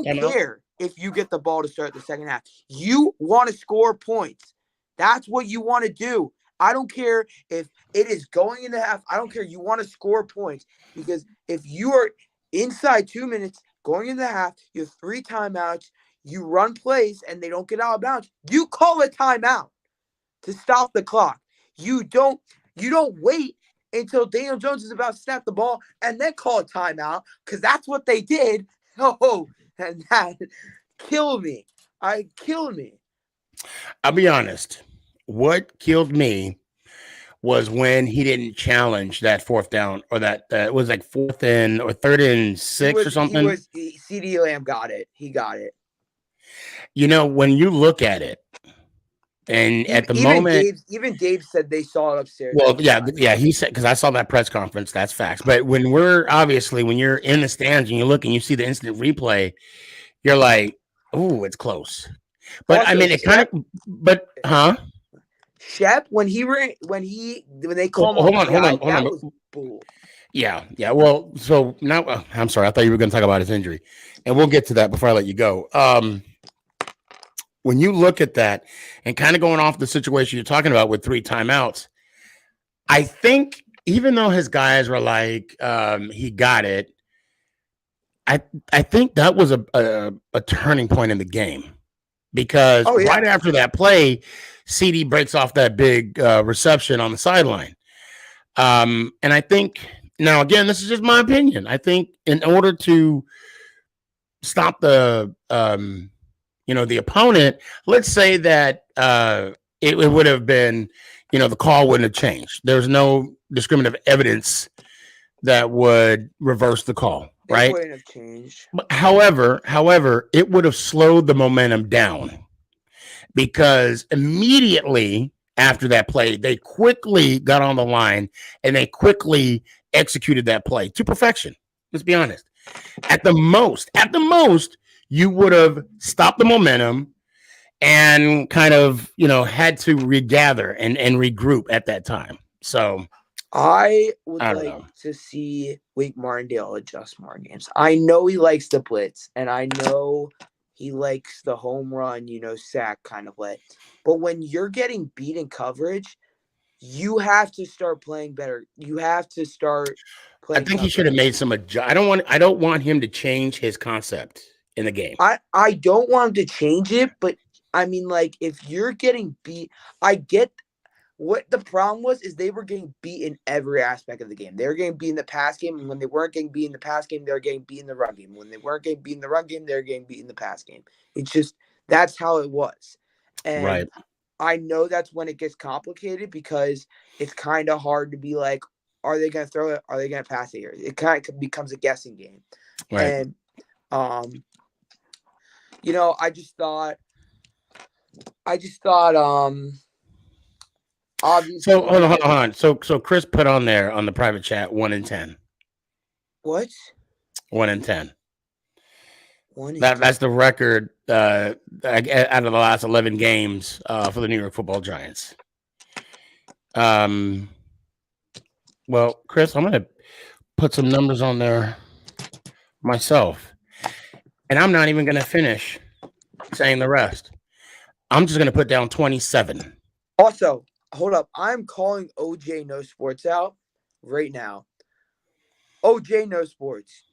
care if you get the ball to start the second half. You want to score points. That's what you want to do. I don't care if it is going in the half. I don't care. You want to score points because if you are inside 2 minutes going in the half, you have 3 timeouts, you run plays and they don't get out of bounds, you call a timeout to stop the clock. You don't wait until Daniel Jones is about to snap the ball and then call a timeout because that's what they did. Oh, and that killed me. Killed me. I'll be honest. What killed me was when he didn't challenge that 4th down or that it was like 4th or 3rd and 6 or something. CD Lamb got it. He got it. You know, when you look at it, and at the moment, even Dave said they saw it upstairs. Well, yeah, he said, because I saw that press conference. That's facts. But when you're in the stands and you look and you see the instant replay, you're like, "Ooh, it's close." But also, I mean, it kind of. But Shep, when they called him, hold on. Yeah. Well, so now I'm sorry. I thought you were going to talk about his injury, and we'll get to that before I let you go. When you look at that and kind of going off the situation you're talking about with 3 timeouts, I think even though his guys were like, he got it, I think that was a turning point in the game because right after that play, CD breaks off that big reception on the sideline. And I think now, again, this is just my opinion. I think in order to stop the the opponent, let's say that it would have been, the call wouldn't have changed. There's no discriminative evidence that would reverse the call, right? It wouldn't have changed. But however, it would have slowed the momentum down because immediately after that play, they quickly got on the line and they quickly executed that play to perfection. Let's be honest. At the most, you would have stopped the momentum and kind of, had to regather and regroup at that time. So I would like to see Wake Martindale adjust more games. I know he likes the blitz, and I know he likes the home run, sack kind of way. But when you're getting beat in coverage, you have to start playing better. You have to start playing. I think he should have made some adjustments. I don't want him to change his concept. in the game. I don't want him to change it, but I mean, like, if you're getting beat, I get what the problem was is they were getting beat in every aspect of the game. They were getting beat in the pass game, and when they weren't getting beat in the pass game, they were getting beat in the run game. When they weren't getting beat in the run game, they were getting beat in the pass game. It's just that's how it was. And Right. I know that's when it gets complicated because it's kind of hard to be like, are they going to throw it? Are they going to pass it here? It kind of becomes a guessing game. Right. And, you know, I just thought, obviously. So hold on. So Chris put on there on the private chat 1 in 10. What? 1 in 10. That's That's the record out of the last 11 games for the New York Football Giants. Well, Chris, I'm gonna put some numbers on there myself, and I'm not even gonna finish saying the rest. I'm just gonna put down 27. Also, hold up. I'm calling OJ No Sports out right now. OJ No Sports.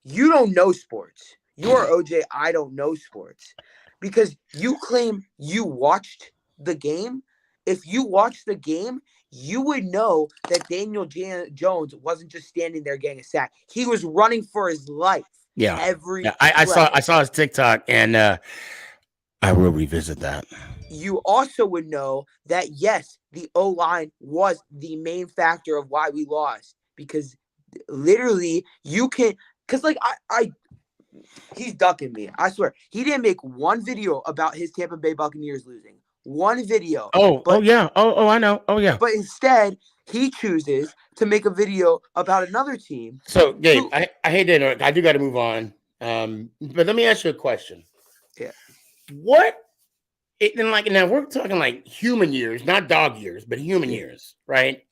You don't know sports. You are OJ. I don't know sports. Because you claim you watched the game. If you watched the game, you would know that Daniel Jones wasn't just standing there getting a sack. He was running for his life. Yeah. Every I saw his TikTok, and I will revisit that. You also would know that, yes, the O-line was the main factor of why we lost. Because literally, you can – because, like, he's ducking me. I swear. He didn't make one video about his Tampa Bay Buccaneers losing. One video. Yeah. Oh, I know. Oh, yeah. But instead, he chooses to make a video about another team. So, Gabe, I hate to interrupt. I do got to move on. But let me ask you a question. Yeah. Now we're talking like human years, not dog years, but human years, right?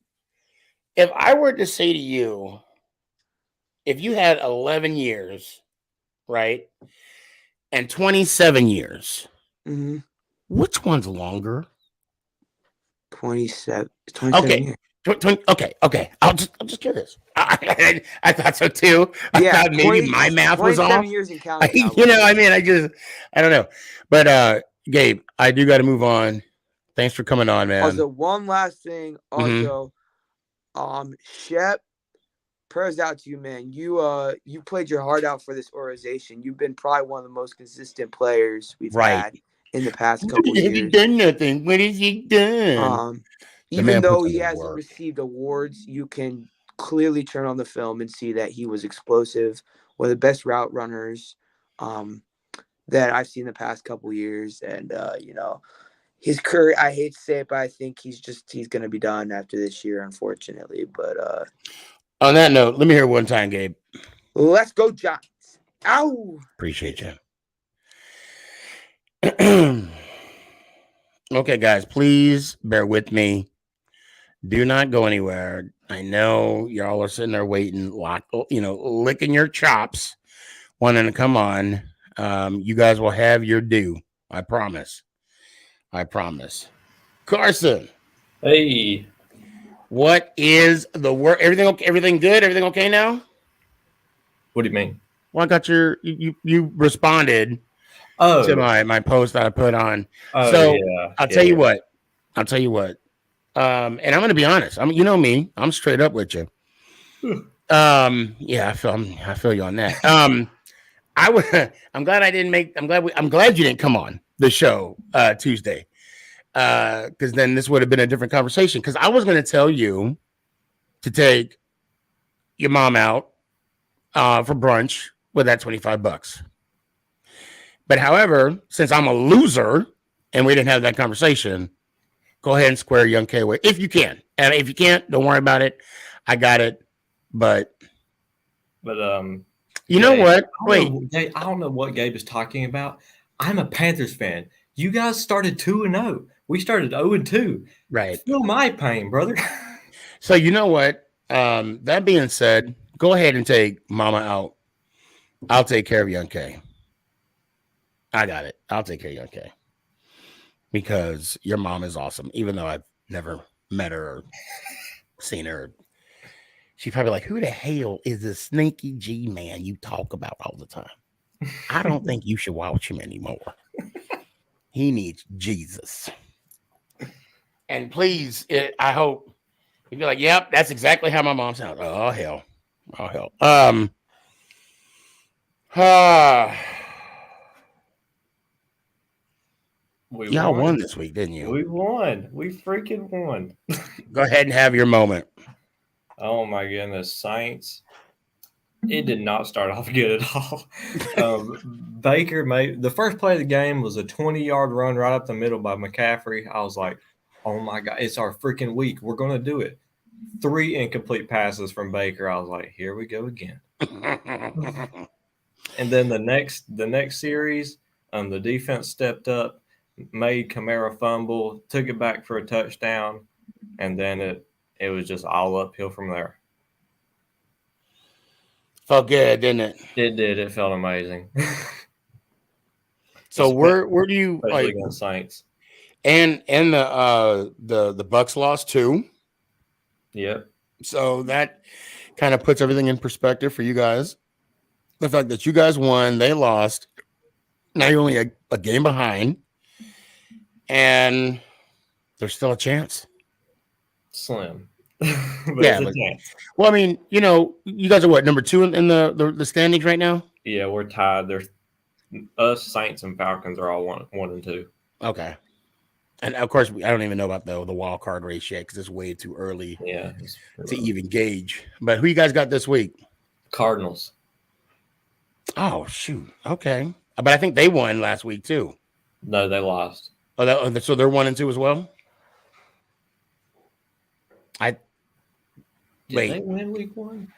If I were to say to you, if you had 11 years, right, and 27 years, which one's longer? 27 okay. years. Okay. I'm just curious. I thought so too. I thought maybe my math was off. 27 years and counting. You know, I mean, I don't know. But Gabe, I do got to move on. Thanks for coming on, man. Also, one last thing. Also, Shep, prayers out to you, man. You played your heart out for this organization. You've been probably one of the most consistent players we've had in the past couple years. Have you done nothing? What has he done? Even though he hasn't received awards, you can clearly turn on the film and see that he was explosive, one of the best route runners that I've seen the past couple years. And, you know, his career, I hate to say it, but I think he's going to be done after this year, unfortunately. But on that note, let me hear it one time, Gabe. Let's go, Giants. Ow! Appreciate you. Okay, guys, please bear with me. Do not go anywhere. I know y'all are sitting there waiting, licking your chops, wanting to come on. You guys will have your due. I promise. Carson. Hey. What is the work? Everything okay? Everything good? Everything okay now? What do you mean? Well, I got you responded to my post that I put on. I'll tell you what. And I'm going to be honest. You know me. I'm straight up with you. I feel you on that. I'm glad you didn't come on the show Tuesday. Because then this would have been a different conversation. Because I was going to tell you to take your mom out for brunch with that $25. But however, since I'm a loser and we didn't have that conversation, go ahead and square young K away if you can. And if you can't, don't worry about it. I got it. But you know what? I don't know what Gabe is talking about. I'm a Panthers fan. You guys started 2-0. We started 0-2. Right. Feel my pain, brother. So you know what? That being said, go ahead and take Mama out. I'll take care of Young K. I got it. I'll take care of Young K. Because your mom is awesome. Even though I've never met her or seen her. She's probably like, who the hell is this SneakyG man you talk about all the time? I don't think you should watch him anymore. He needs Jesus. And please, I hope you'd be like, yep, that's exactly how my mom sounds. Oh hell. Oh hell. Y'all won this week, didn't you? We won. We freaking won. Go ahead and have your moment. Oh my goodness, Saints. It did not start off good at all. Baker made the first play of the game was a 20-yard run right up the middle by McCaffrey. I was like, oh my God, it's our freaking week. We're going to do it. 3 incomplete passes from Baker. I was like, here we go again. And then the next series, the defense stepped up, made Kamara fumble, took it back for a touchdown, and then it was just all uphill from there. Felt good, didn't it? It did. It felt amazing. So where do you like against Saints? And the Bucks lost too. Yep. So that kind of puts everything in perspective for you guys. The fact that you guys won, they lost. Now you're only a game behind, and there's still a chance. Slim. Yeah. Well, I mean, you guys are what, number 2 in the standings right now? Yeah, we're tied. There's us, Saints, and Falcons are all 1 and 2. Okay. And of course, I don't even know about the wild card race yet because it's way too early to even gauge. But who you guys got this week? Cardinals. Oh, shoot. Okay. But I think they won last week too. No, they lost. Oh, so they're 1 and 2 as well? Did they win week 1?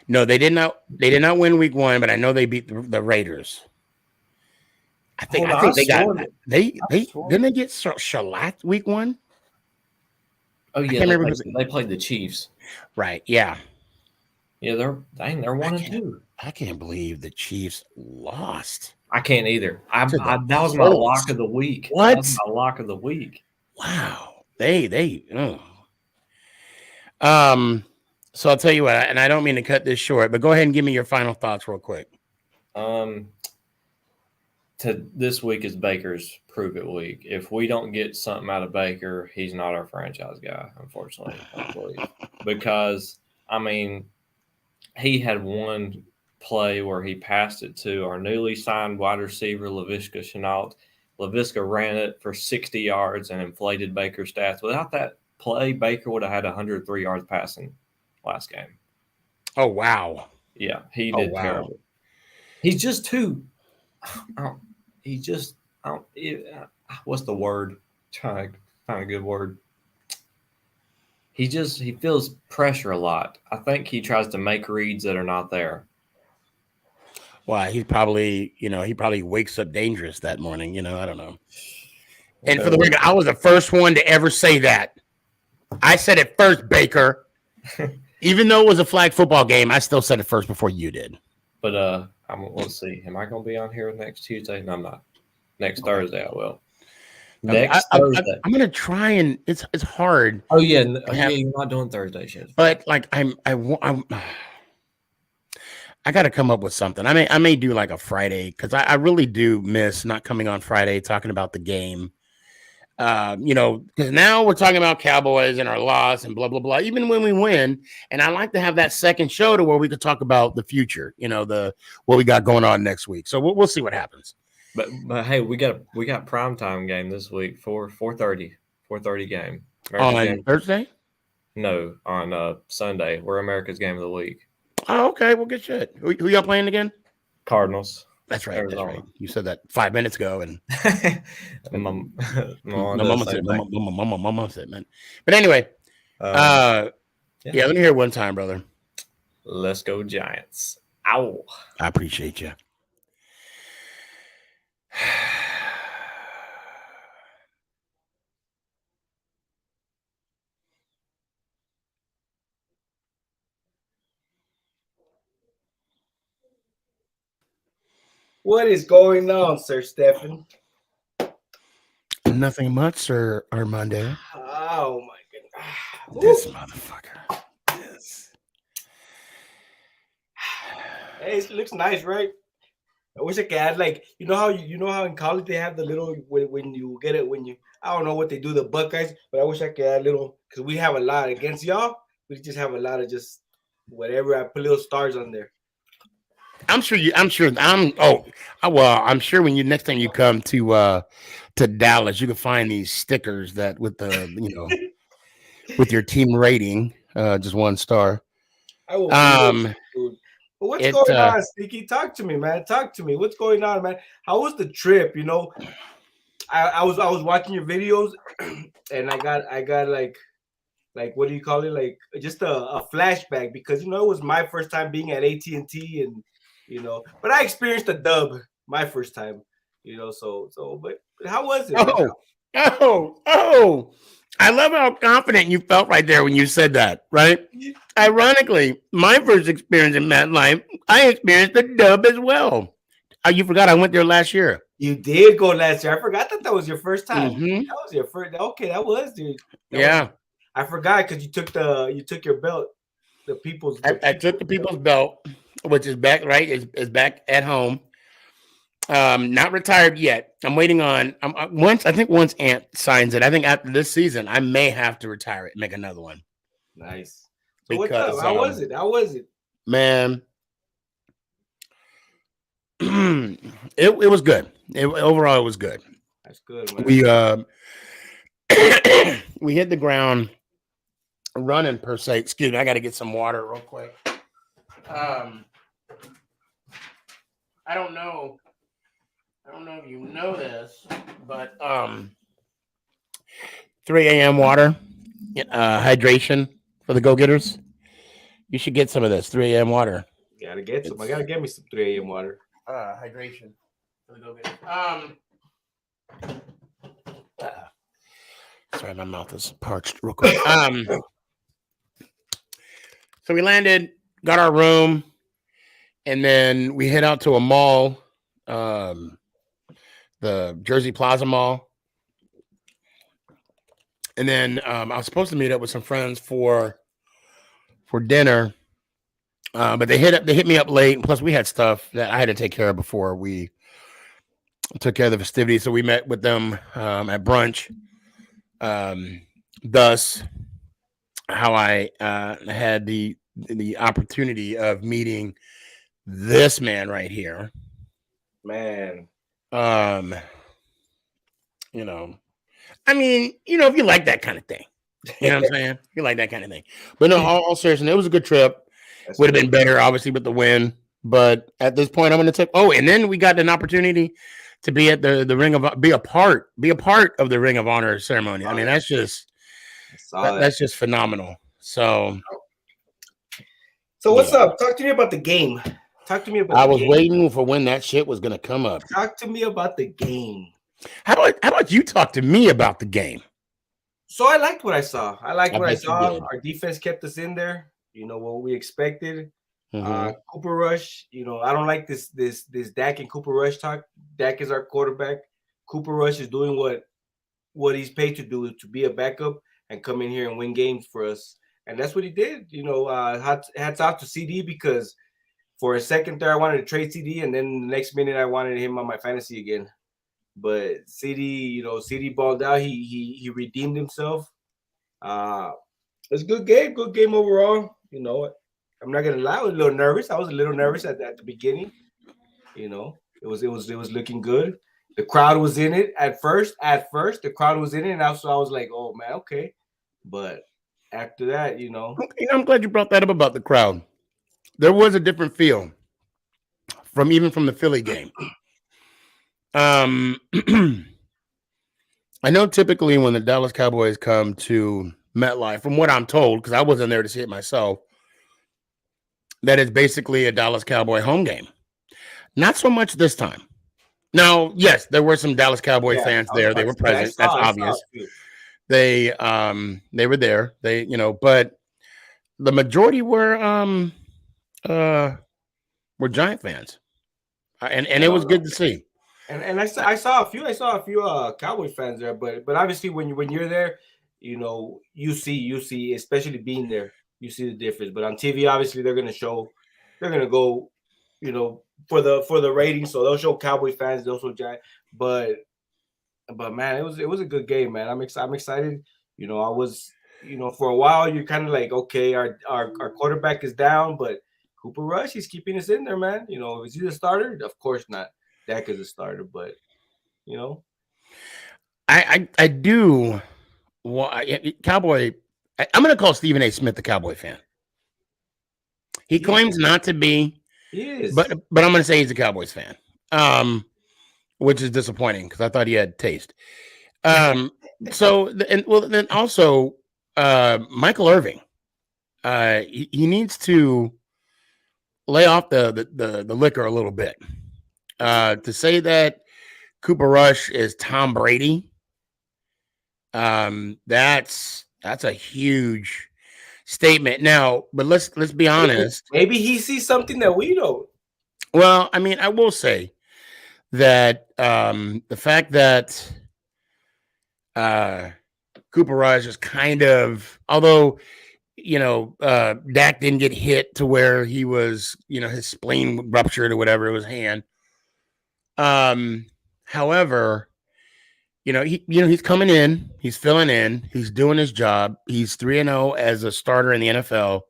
No, they did not. They did not win week 1, but I know they beat the Raiders. I think didn't they get shellacked week 1? Oh yeah, they played the Chiefs. Right. Yeah. Yeah, they're 1 and 2. I can't believe the Chiefs lost. I can't either. That was my lock of the week. What? That was my lock of the week. Wow. So I'll tell you what, and I don't mean to cut this short, but go ahead and give me your final thoughts real quick. This week is Baker's prove it week. If we don't get something out of Baker, he's not our franchise guy, unfortunately, I believe. Because, I mean, he had one play where he passed it to our newly signed wide receiver, Laviska Shenault. Laviska ran it for 60 yards and inflated Baker's stats. Without that play, Baker would have had 103 yards passing last game. Oh, wow. Yeah, he did terrible. He's just too what's the word? Trying to find a good word. He feels pressure a lot. I think he tries to make reads that are not there. Well, he probably wakes up dangerous that morning, I don't know. And for the record, I was the first one to ever say that. I said it first, Baker. Even though it was a flag football game, I still said it first before you did. But let's see. Am I going to be on here next Tuesday? No, I'm not. Next Thursday, I will. Next Thursday. I'm going to try, and it's hard. Oh yeah, you're not doing Thursday shit. But like I got to come up with something. I may do like a Friday because I really do miss not coming on Friday talking about the game. Because now we're talking about Cowboys and our loss and blah, blah, blah, even when we win. And I like to have that second show to where we could talk about the future, what we got going on next week. So we'll see what happens. But hey, we got primetime game this week for 4:30 game. On Thursday? No, on Sunday. We're America's game of the week. Oh, okay. Well, good shit. Who y'all playing again? Cardinals. That's right. Arizona. That's right. You said that 5 minutes ago, and mama said, man. But anyway, let me hear it one time, brother. Let's go Giants. Ow! I appreciate you. What is going on, Sir Stephen? Nothing much, Sir Armando. Oh my goodness. This motherfucker. Yes. Hey, it looks nice, right? I wish I could add like you know how in college they have the little when you get it when you I don't know what they do the Buckeyes, but I wish I could add little because we have a lot against y'all. We just have a lot of just whatever. I put little stars on there. I'm sure I'm sure when you next time you come to Dallas, you can find these stickers that with the with your team rating, just 1 star. I will be Um, dude. But what's it going on, Sneaky? Talk to me, man. Talk to me. What's going on, man? How was the trip? I was watching your videos, and I got like what do you call it? Like just a flashback because it was my first time being at AT&T and but I experienced a dub my first time, but how was it, man? Oh! I love how confident you felt right there when you said that. Right? Ironically, my first experience in MetLife, I experienced the dub as well. You forgot I went there last year. You did go last year. I forgot that was your first time. Mm-hmm. That was your first. Okay, that was, dude. I forgot because you took your belt. I took the people's belt, which is back right is back at home. Not retired yet. I'm waiting on. Once Ant signs it, I think after this season, I may have to retire it and make another one. Nice. So what's up? How was it? How was it, man? It was good. Overall, it was good. That's good, man. We hit the ground running per se. Excuse me, I got to get some water real quick. I don't know if you know this, but 3 a.m. water, hydration for the go-getters. You should get some of this 3 a.m. water. Gotta get some. I gotta get me some 3 a.m. water. Hydration for the go-getters. Sorry, my mouth is parched real quick. So we landed, got our room, and then we head out to a mall, the Jersey Plaza Mall. And then I was supposed to meet up with some friends for dinner, but they hit me up late. And plus, we had stuff that I had to take care of before we took care of the festivities. So we met with them at brunch. Thus, how I had the opportunity of meeting this man right here. Man. I mean, if you like that kind of thing, you know what I'm saying? You like that kind of thing. But no, all seriously, it was a good trip. Would have been better, obviously, with the win. But at this point, I'm going to take. Oh, and then we got an opportunity to be at the Ring of be a part of the Ring of Honor ceremony. I mean, that's just phenomenal. So what's up? Talk to me about the game. Talk to me about. I was waiting for when that shit was going to come up. Talk to me about the game. How about you talk to me about the game? So I liked what I saw. Our defense kept us in there. What we expected. Cooper Rush. I don't like this Dak and Cooper Rush talk. Dak is our quarterback. Cooper Rush is doing what he's paid to do, to be a backup and come in here and win games for us. And that's what he did. Hats off to CD because for a second there I wanted to trade CD, and then the next minute I wanted him on my fantasy again. But CD balled out. He redeemed himself. It's a good game overall. I'm not gonna lie, I was a little nervous. I was a little nervous at the beginning. It was looking good. The crowd was in it at first. The crowd was in it, and also I was like, oh man, okay. But after that, okay, I'm glad you brought that up about the crowd. There was a different feel from the Philly game. I know typically when the Dallas Cowboys come to MetLife, from what I'm told, because I wasn't there to see it myself, that it's basically a Dallas Cowboy home game. Not so much this time. Now, yes, there were some Dallas Cowboy fans there. They were present. That's obvious. They were there. But the majority were Giant fans, and it was good to see. And I saw a few Cowboy fans there, but obviously when you're there, you see, especially being there, you see the difference. But on TV, obviously they're gonna go, for the ratings. So they'll show Cowboy fans, they'll show Giants. But man, it was a good game, man. I'm excited. You know, I was, you know, for a while you're kind of like, okay, our quarterback is down, but Cooper Rush, he's keeping us in there, man. You know, is he the starter? Of course not. Dak is a starter, but you know, I do. Well, Cowboy. I'm going to call Stephen A. Smith a Cowboy fan. He claims not to be. He is, but I'm going to say he's a Cowboys fan, which is disappointing because I thought he had taste. So then also Michael Irving. He needs to lay off the liquor a little bit. To say that Cooper Rush is Tom Brady, that's a huge statement. Now, but let's be honest. Maybe he sees something that we don't. Well, I mean, I will say that the fact that Cooper Rush is kind of, although, you know, Dak didn't get hit to where he was, you know, his spleen ruptured or whatever, it was hand. However, you know, he's coming in, he's filling in, he's doing his job. He's 3-0 as a starter in the NFL.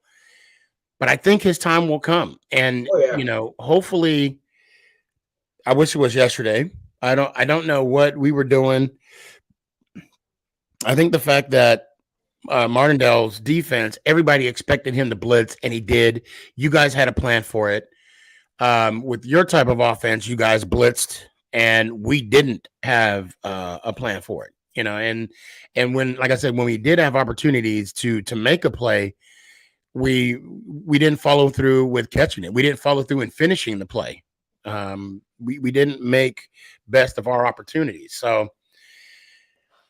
But I think his time will come. And you know, hopefully, I wish it was yesterday. I don't know what we were doing. I think the fact that Martindale's defense, everybody expected him to blitz, and he did. You guys had a plan for it. With your type of offense, you guys blitzed, and we didn't have a plan for it. You know, and when, like I said, when we did have opportunities to make a play, we didn't follow through with catching it. We didn't follow through in finishing the play. We didn't make best of our opportunities. So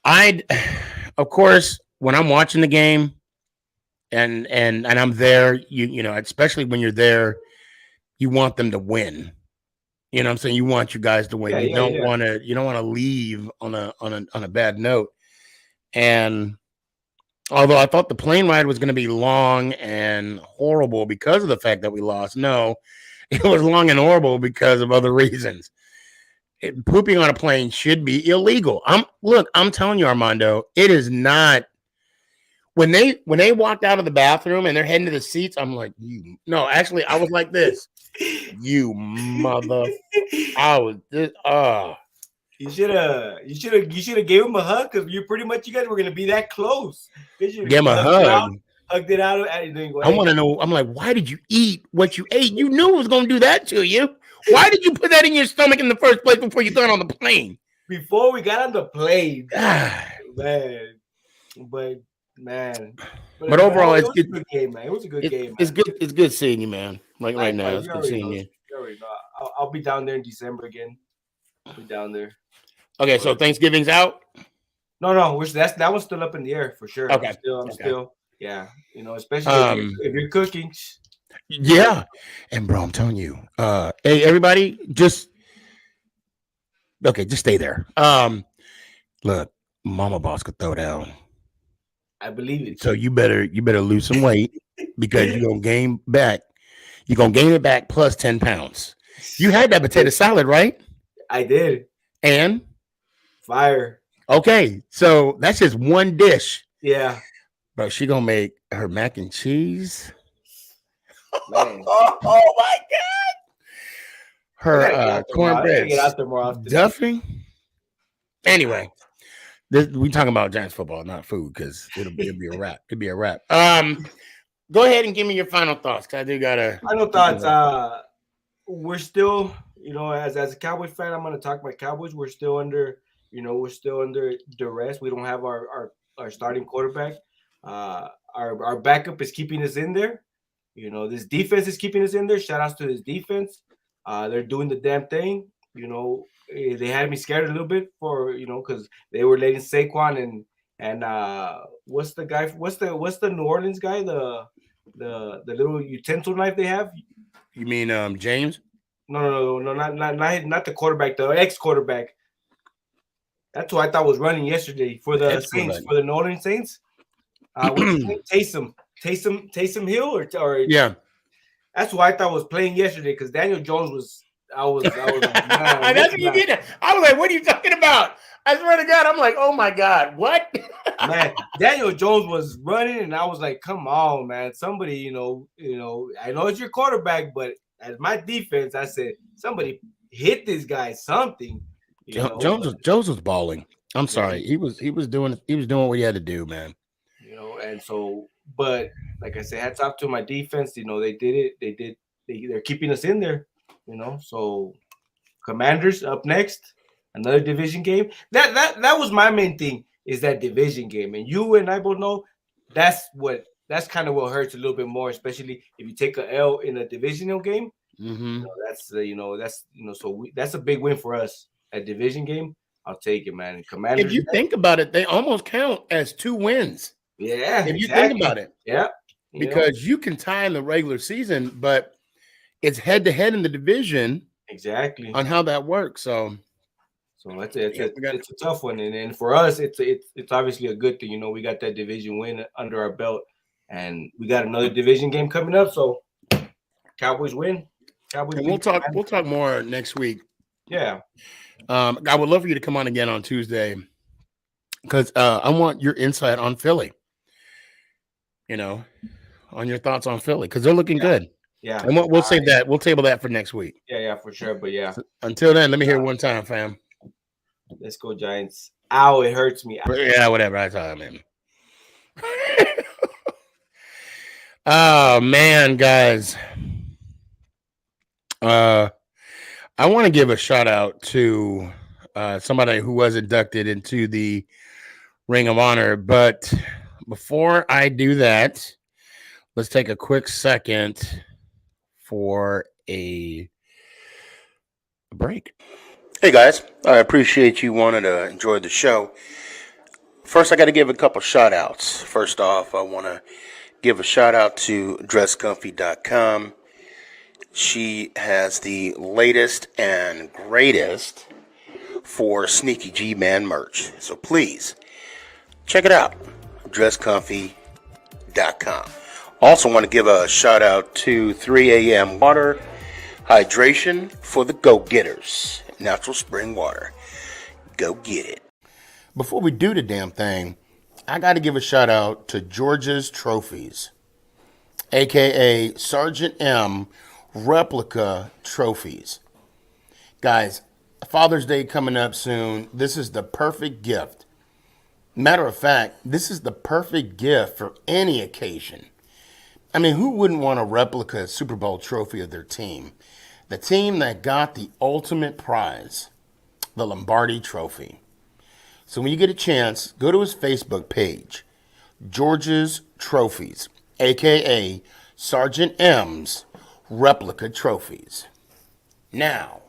of course, when I'm watching the game and I'm there, you know, especially when you're there, you want them to win. You know what I'm saying? You want you guys to win. You don't want to leave on a bad note. And although I thought the plane ride was going to be long and horrible because of the fact that we lost, no, it was long and horrible because of other reasons. Pooping on a plane should be illegal. I'm telling you, Armando, it is not. When they walked out of the bathroom and they're heading to the seats, I'm like, no, actually, I was like this. You mother. I was this. You should have gave him a hug because you guys were gonna be that close. Give him a hug. Hugged it out. I want to know. I'm like, why did you eat what you ate? You knew it was gonna do that to you. Why did you put that in your stomach in the first place before you got on the plane? Before we got on the plane, man. But overall, it's a good game, man. It was a good game. It's good. It's good seeing you, man. Like right now, it's good seeing you. I'll be down there in December again. I'll be down there. Okay, so Thanksgiving's out. No, that one's still up in the air for sure. Okay, I'm still, yeah. You know, especially if you're cooking. Yeah, and bro, I'm telling you, hey, everybody, just stay there. Look, Mama Boss could throw down. I believe it. So you better lose some weight because you're gonna gain back. You're gonna gain it back plus 10 pounds. You had that potato salad, right? I did. And fire. Okay, so that's just one dish. Yeah. Bro, she gonna make her mac and cheese. Oh my God. Her cornbread stuffing. Anyway, we talking about Giants football, not food, because it'll be a wrap. It'll be a wrap. Go ahead and give me your final thoughts. I do gotta final thoughts. We're still, you know, as a Cowboys fan, I'm gonna talk about Cowboys. We're still under duress. We don't have our starting quarterback. Our backup is keeping us in there. You know, this defense is keeping us in there. Shout outs to this defense. They're doing the damn thing. You know, they had me scared a little bit because they were letting Saquon and what's the guy? What's the New Orleans guy? The little utensil knife they have. You mean James? No, not the quarterback. The ex-quarterback. That's who I thought was running yesterday for the Saints, for the New Orleans Saints. What's his name? Taysom Hill or yeah. That's who I thought was playing yesterday because Daniel Jones I was like, man, That's what you get. I was like, what are you talking about? I swear to God, I'm like, oh my God, what? man, Daniel Jones was running, and I was like, come on, man. Somebody, I know it's your quarterback, but as my defense, I said, somebody hit this guy something. Jones was balling. I'm sorry. Yeah, He was doing what he had to do, man. And so, but like I said, hats off to my defense. They did it. They're keeping us in there. So Commanders up next, another division game. That was my main thing, is that division game. And you and I both know that's kind of what hurts a little bit more, especially if you take a L in a divisional game. Mm-hmm. That's a big win for us. A division game, I'll take it, man. And Commanders, if you think about it, they almost count as 2 wins. Yeah, if you think about it, yeah, because you can tie in the regular season, but it's head to head in the division. Exactly on how that works. So it's a tough one, and for us, it's obviously a good thing. We got that division win under our belt, and we got another division game coming up. So Cowboys win. And we'll talk more next week. Yeah. I would love for you to come on again on Tuesday, because I want your insight on Philly. On your thoughts on Philly, because they're looking good. Yeah. And we'll save that. We'll table that for next week. Yeah, for sure. But yeah. So until then, let me hear it one time, fam. Let's go, Giants. Ow, it hurts me. Yeah, whatever. I saw him. Oh man, guys. I want to give a shout out to somebody who was inducted into the Ring of Honor. But before I do that, let's take a quick second for a break. Hey guys, I appreciate you wanting to enjoy the show. First, I got to give a couple shout outs. First off, I want to give a shout out to dresscomfy.com. She has the latest and greatest for SneakyG man merch. So please check it out. dresscomfy.com. Also want to give a shout out to 3 a.m. Water Hydration for the go-getters. Natural spring water. Go get it. Before we do the damn thing, I got to give a shout out to George's Trophies, aka Sergeant M Replica Trophies. Guys, Father's Day coming up soon. This is the perfect gift. Matter of fact, this is the perfect gift for any occasion. I mean, who wouldn't want a replica Super Bowl trophy of their team? The team that got the ultimate prize, the Lombardi Trophy. So when you get a chance, go to his Facebook page, George's Trophies, a.k.a. Sergeant M's Replica Trophies. Now,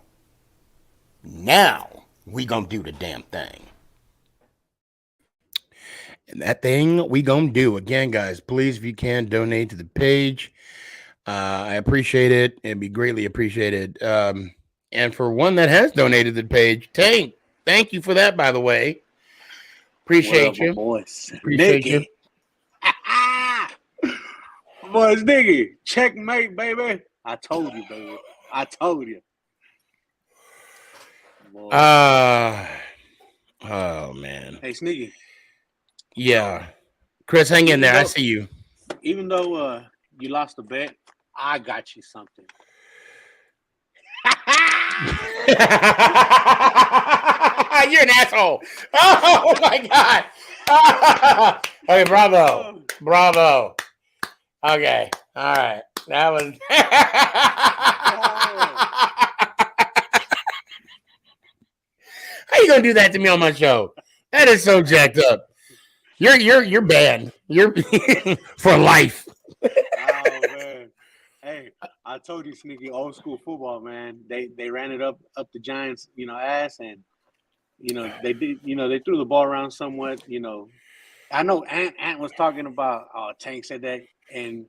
we gonna do the damn thing. And that thing we gonna do. Again, guys, please, if you can, donate to the page. I appreciate it. It'd be greatly appreciated. And for one that has donated to the page, Tank, thank you for that, by the way. Appreciate you. Boys. Appreciate you. Boys, Nicky. Checkmate, baby. I told you, baby. I told you. Oh, man. Hey, Sneaky. Yeah. Chris, hang in there. I see you. Even though you lost the bet, I got you something. You're an asshole. Oh, my God. Okay, bravo. Okay. All right. That was... How you gonna do that to me on my show? That is so jacked up. You're banned. You're for life. Oh man. Hey, I told you, Sneaky, old school football, man. They ran it up the Giants, ass, and they did, they threw the ball around somewhat, I know Ant was talking about Tank said that, and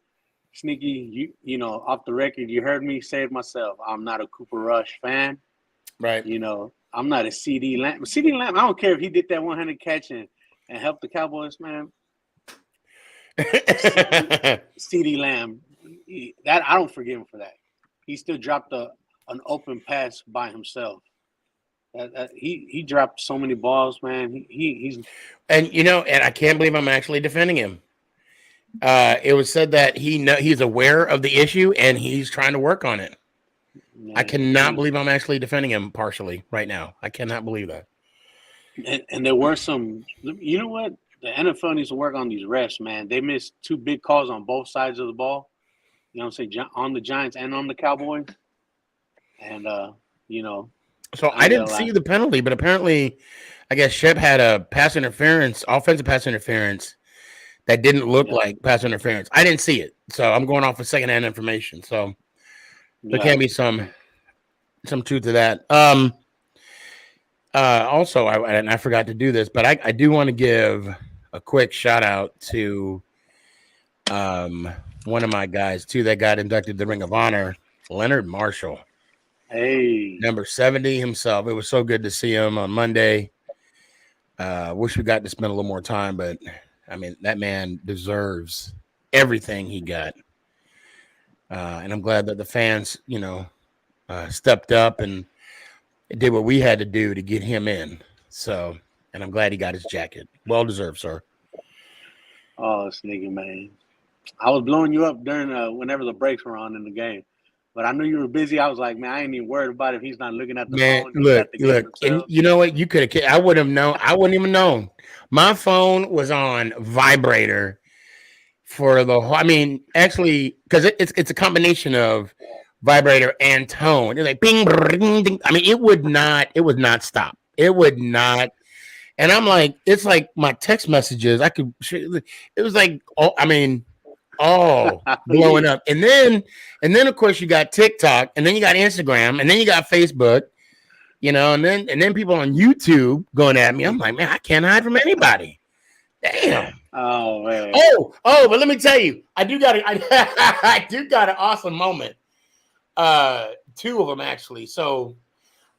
Sneaky, you off the record, you heard me say it myself. I'm not a Cooper Rush fan. Right. I'm not a CD Lamb. CD Lamb, I don't care if he did that 100 catch and helped the Cowboys, man. CD Lamb, that I don't forgive him for that. He still dropped a an open pass by himself. He dropped so many balls, man. He's And I can't believe I'm actually defending him. It was said that he's aware of the issue and he's trying to work on it. man, I cannot believe I'm actually defending him partially right now. I cannot believe that. And there were some. You know what? The NFL needs to work on these refs, man. They missed 2 big calls on both sides of the ball. You know what I'm saying? On the Giants and on the Cowboys. And So I didn't see the penalty, but apparently, I guess Shep had a offensive pass interference that didn't look like pass interference. I didn't see it, so I'm going off of secondhand information. So there can be some truth to that. Also, I forgot to do this, but I do want to give a quick shout out to one of my guys too that got inducted to the Ring of Honor, Leonard Marshall. Hey, number 70 himself. It was so good to see him on Monday. Wish we got to spend a little more time, but I mean, that man deserves everything he got. And I'm glad that the fans, stepped up and did what we had to do to get him in. So, and I'm glad he got his jacket. Well deserved, sir. Oh, Sneaky, man. I was blowing you up during whenever the breaks were on in the game. But I knew you were busy. I was like, man, I ain't even worried about if he's not looking at the phone. Look, and you know what? You could have. I would have known. I wouldn't even known. My phone was on vibrator for the whole. I mean, actually, because it's a combination of vibrator and tone. It's like bing, bing, ding. I mean, it would not stop. It would not. And I'm like, it's like my text messages. It was like, blowing up. And then of course you got TikTok, and then you got Instagram, and then you got Facebook, and then people on YouTube going at me. I'm like, man, I can't hide from anybody. Damn. Oh man. Oh, but let me tell you, I do got an awesome moment. 2 of them actually. So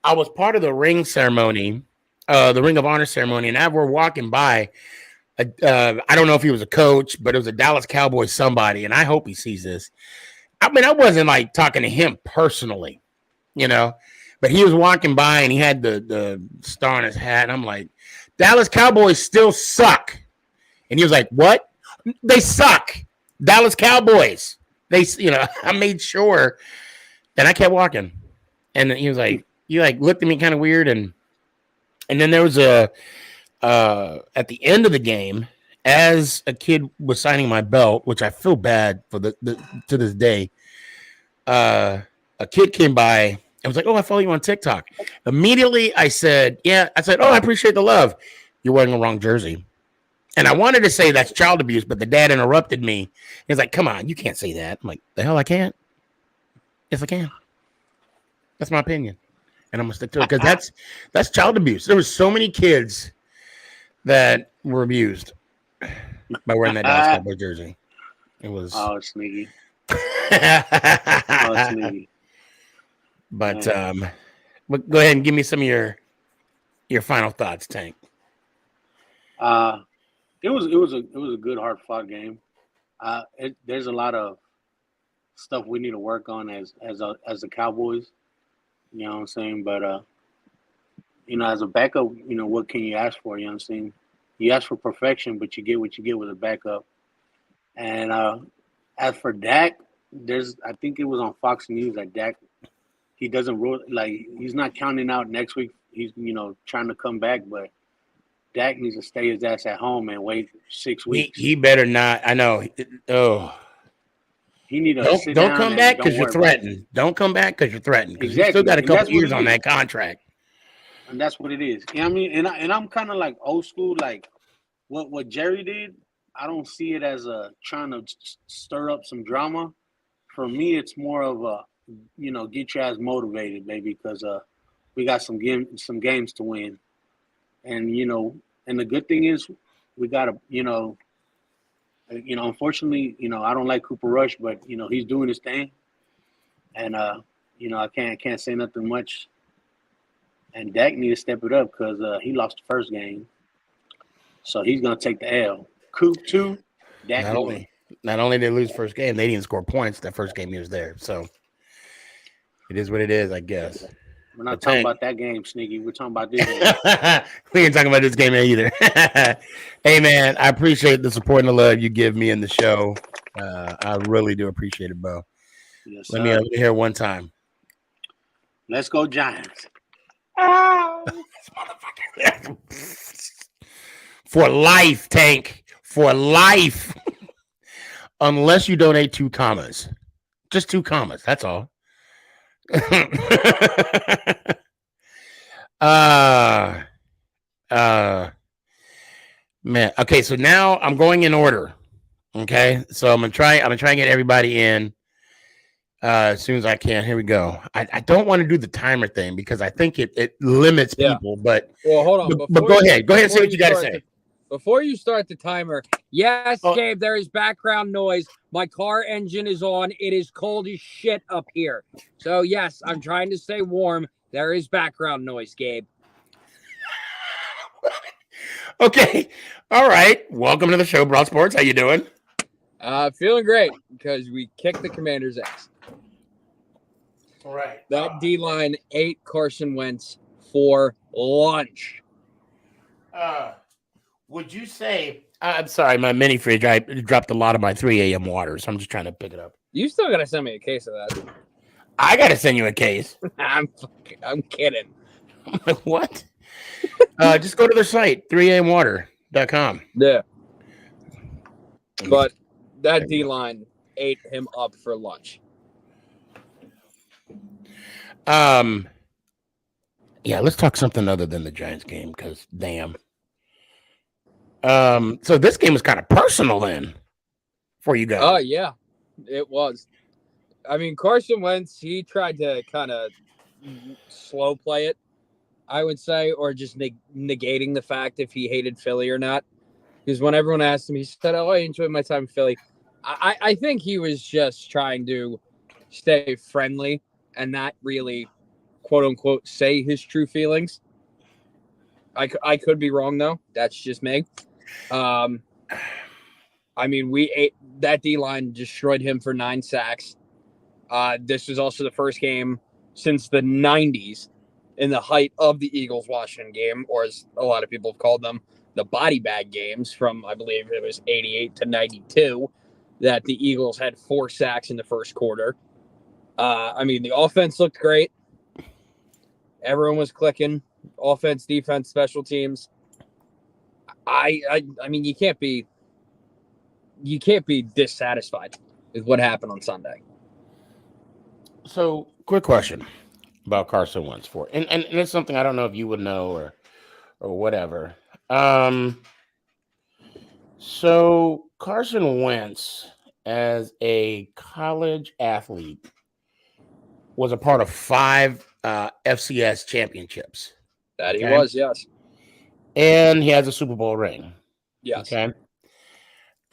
I was part of the ring ceremony, the Ring of Honor ceremony, and as we're walking by, I don't know if he was a coach, but it was a Dallas Cowboys somebody, and I hope he sees this. I mean, I wasn't like talking to him personally, but he was walking by and he had the star on his hat, and I'm like, Dallas Cowboys still suck. And he was like, what? They suck. Dallas Cowboys. I made sure, and I kept walking. And he was like, looked at me kind of weird, and then there was at the end of the game, as a kid was signing my belt, which I feel bad for to this day, a kid came by and was like, oh, I follow you on TikTok. Immediately I said, oh, I appreciate the love. You're wearing the wrong jersey. And I wanted to say that's child abuse, but the dad interrupted me. He's like, come on, you can't say that. I'm like, the hell I can't? Yes, I can. That's my opinion. And I'm gonna stick to it because that's child abuse. There was so many kids that were abused by wearing that Dallas Cowboy jersey. It was Sneaky. Sneaky. But go ahead and give me some of your final thoughts, Tank. It was a good, hard fought game. There's a lot of stuff we need to work on as the Cowboys. You know what I'm saying? But as a backup, what can you ask for? You know what I'm saying? You ask for perfection, but you get what you get with a backup. And as for Dak, I think it was on Fox News that Dak, he doesn't he's not counting out next week. He's trying to come back, but Dak needs to stay his ass at home and wait 6 weeks. He better not. I know. He need to don't come back because you're threatened. Don't come back because you're threatened. Because you still got a couple years on that contract. And that's what it is. You know what I mean? And I'm kind of like old school, like what Jerry did. I don't see it as trying to stir up some drama. For me, it's more of a, get your ass motivated, baby, because we got some games to win. And and the good thing is we got to, unfortunately, I don't like Cooper Rush, but he's doing his thing, and I can't say nothing much. And Dak need to step it up because he lost the first game, so he's gonna take the L. Coop too. Dak not only did they lose first game, they didn't score points that first game he was there. So It is what it is, I guess. We're not talking about that game, Sneaky. We're talking about this game. We ain't talking about this game either. Hey, man, I appreciate the support and the love you give me in the show. I really do appreciate it, Bo. Yes, Let me hear one time. Let's go, Giants. For life, Tank. For life. Unless you donate 2 commas. Just 2 commas. That's all. Man. Okay, so now I'm going in order. Okay, so I'm gonna try and get everybody in as soon as I can. Here we go. I don't want to do the timer thing because I think it limits people. But well, hold on. But go ahead. Go ahead and say what you got to say. Before you start the timer, yes, Gabe, there is background noise. My car engine is on. It is cold as shit up here. So, yes, I'm trying to stay warm. There is background noise, Gabe. Okay. All right. Welcome to the show, Broad Sports. How you doing? Feeling great because we kicked the Commander's ass. All right. That D-line ate Carson Wentz for lunch. Would you say? I'm sorry, my mini fridge. I dropped a lot of my 3 a.m. water, so I'm just trying to pick it up. You still gotta send me a case of that. I gotta send you a case. I'm kidding. What? Just go to their site, 3amwater.com. Yeah. But that D-line ate him up for lunch. Yeah, let's talk something other than the Giants game, because damn. So this game was kind of personal then for you guys. Oh, yeah, it was. I mean, Carson Wentz, he tried to kind of slow play it, I would say, or just negating the fact if he hated Philly or not. Because when everyone asked him, he said, I enjoyed my time in Philly. I think he was just trying to stay friendly and not really, quote unquote, say his true feelings. I could be wrong, though. That's just me. I mean, that D-line destroyed him for 9 sacks. This was also the first game since the 90s in the height of the Eagles-Washington game, or as a lot of people have called them, the body bag games from, I believe it was 88 to 92, that the Eagles had 4 sacks in the first quarter. I mean, the offense looked great. Everyone was clicking. Offense, defense, special teams. I mean, you can't be dissatisfied with what happened on Sunday. So, quick question about Carson Wentz and it's something I don't know if you would know or whatever. So Carson Wentz, as a college athlete, was a part of 5 FCS championships. That he was, yes. And he has a Super Bowl ring. Yes. Okay.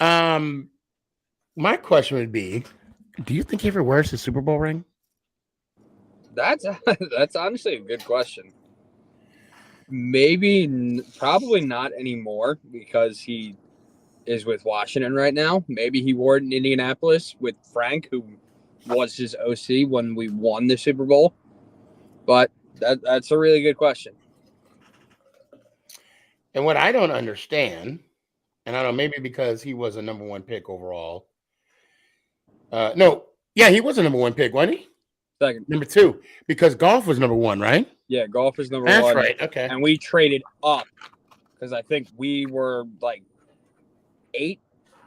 My question would be, do you think he ever wears his Super Bowl ring? That's honestly a good question. Maybe, probably not anymore because he is with Washington right now. Maybe he wore it in Indianapolis with Frank, who was his OC when we won the Super Bowl. But that's a really good question. And what I don't understand, and I don't know, maybe because he was a number 1 pick overall. He was a number 1 pick, wasn't he? Second. Number 2, because golf was number 1, right? Yeah, golf is number 1. That's right. Okay. And we traded up because I think we were like 8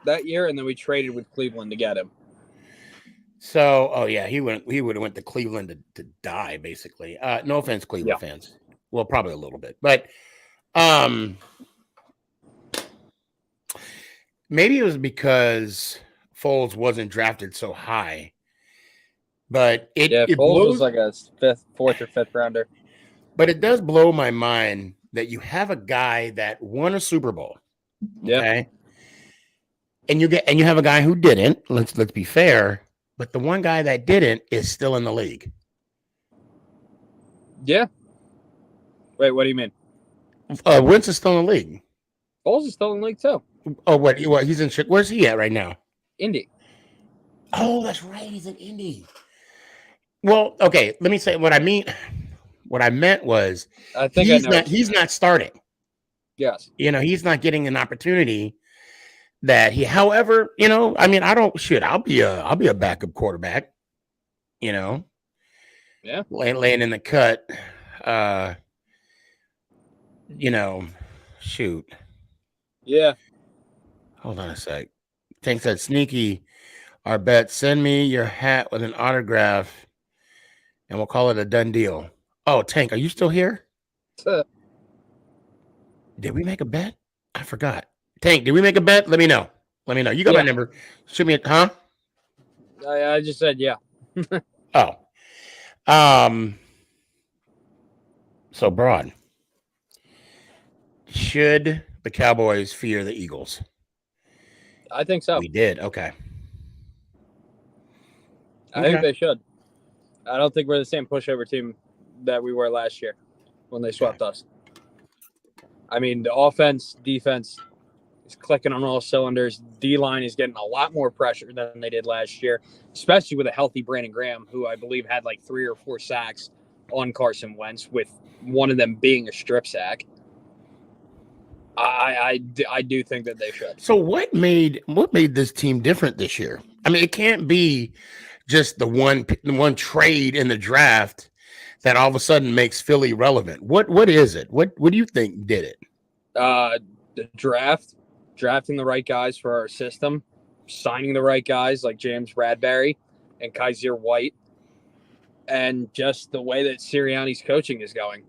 that year, and then we traded with Cleveland to get him. So, he would have went to Cleveland to die, basically. No offense, Cleveland fans. Well, probably a little bit, but maybe it was because Foles wasn't drafted so high. But it Foles blows, was like a 4th or 5th rounder. But it does blow my mind that you have a guy that won a Super Bowl. Yeah. Okay. And you have a guy who didn't. Let's be fair. But the one guy that didn't is still in the league. Yeah. Wait, what do you mean? Wentz is still in the league. Foles is still in the league too. Oh, what? He's in. Where's he at right now? Indy. Oh, that's right. He's in Indy. Well, okay. Let me say what I mean. What I meant was I think I know. he's not starting. Yes. He's not getting an opportunity that he. However, I mean, I don't shoot. I'll be a backup quarterback. Yeah. Laying in the cut. Shoot. Yeah. Hold on a sec. Tank said, Sneaky, our bet. Send me your hat with an autograph, and we'll call it a done deal. Oh, Tank, are you still here? Did we make a bet? I forgot. Tank, did we make a bet? Let me know. You got my number. Shoot me huh? I just said yeah. Oh. So Broad. Should the Cowboys fear the Eagles? I think so. We did. Okay. I think they should. I don't think we're the same pushover team that we were last year when they swept us. I mean, the offense, defense is clicking on all cylinders. D-line is getting a lot more pressure than they did last year, especially with a healthy Brandon Graham, who I believe had like 3 or 4 sacks on Carson Wentz, with one of them being a strip sack. I do think that they should. So what made this team different this year? I mean, it can't be just the one trade in the draft that all of a sudden makes Philly relevant. What is it? What do you think did it? The drafting the right guys for our system, signing the right guys like James Bradbury and Kaiser White, and just the way that Sirianni's coaching is going.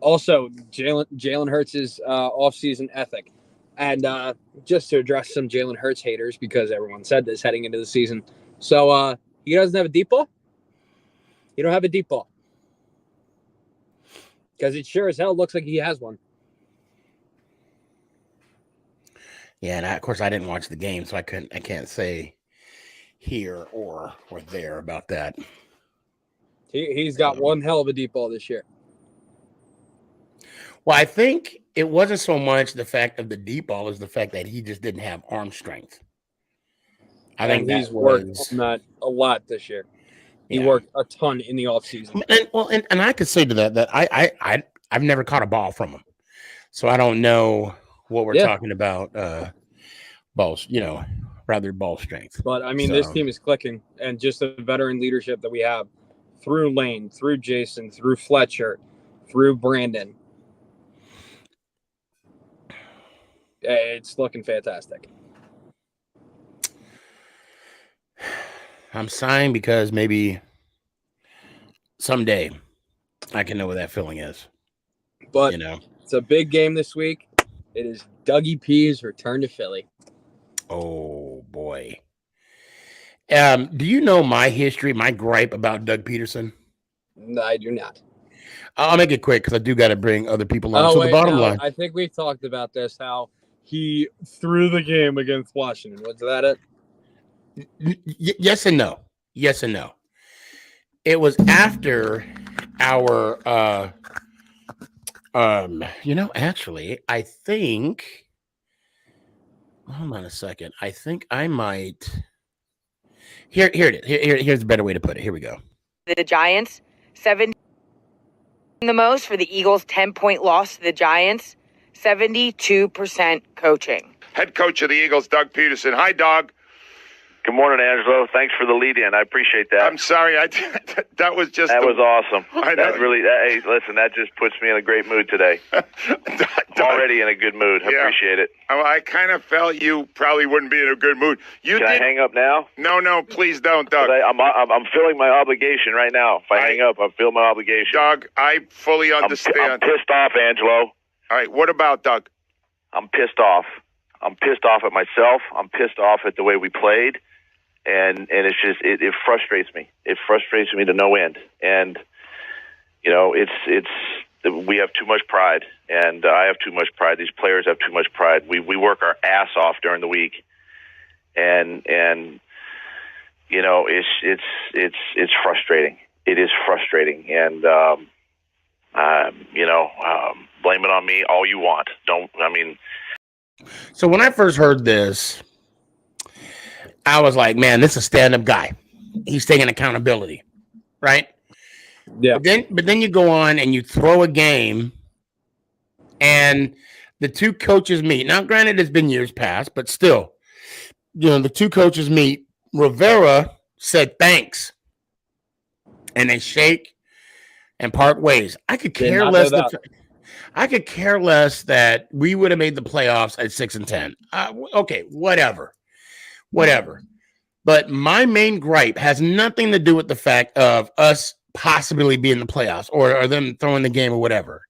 Also, Jalen Hurts' offseason ethic. And just to address some Jalen Hurts haters, because everyone said this heading into the season. So he doesn't have a deep ball? You don't have a deep ball. Because it sure as hell looks like he has one. Yeah, and of course I didn't watch the game, so I can't say here or there about that. He's got one hell of a deep ball this year. Well, I think it wasn't so much the fact of the deep ball as the fact that he just didn't have arm strength. I think he's worked on that a lot this year. He worked a ton in the offseason. And I could say to that I've never caught a ball from him, so I don't know what we're talking about. Balls, rather ball strength. But I mean, this team is clicking, and just the veteran leadership that we have through Lane, through Jason, through Fletcher, through Brandon. It's looking fantastic. I'm sighing because maybe someday I can know what that feeling is. But it's a big game this week. It is Dougie P's return to Philly. Oh boy. Do you know my history, my gripe about Doug Peterson? No, I do not. I'll make it quick because I do got to bring other people on. The bottom line. I think we've talked about this, how he threw the game against Washington. Was that it? Yes and no. Yes and no. It was after our actually, I think, hold on a second. I think I might here it is. Here's a better way to put it. Here we go. The Giants, 7 the most for the Eagles, 10-point loss to the Giants, 72% coaching. Head coach of the Eagles, Doug Peterson. Hi, Doug. Good morning, Angelo. Thanks for the lead-in. I appreciate that. I'm sorry. That was just... That was awesome. Hey, listen, that just puts me in a great mood today. Already in a good mood. I appreciate it. I kind of felt you probably wouldn't be in a good mood. Can I hang up now? No, please don't, Doug. I'm feeling my obligation right now. If I hang up, I feel my obligation. Doug, I fully understand. I'm pissed off, Angelo. All right, what about Doug? I'm pissed off. I'm pissed off at myself. I'm pissed off at the way we played. And it's just it frustrates me. It frustrates me to no end. And it's we have too much pride, and I have too much pride. These players have too much pride. We work our ass off during the week, and it's frustrating. It is frustrating, and blame it on me all you want. So when I first heard this, I was like, man, this is a stand-up guy. He's taking accountability, right? Yeah. But then you go on and you throw a game, and the two coaches meet. Now, granted, it's been years past, but still, the two coaches meet. Rivera said thanks, and they shake and part ways. I could care less. I could care less that we would have made the playoffs at 6-10. Okay, whatever. But my main gripe has nothing to do with the fact of us possibly being in the playoffs or them throwing the game or whatever.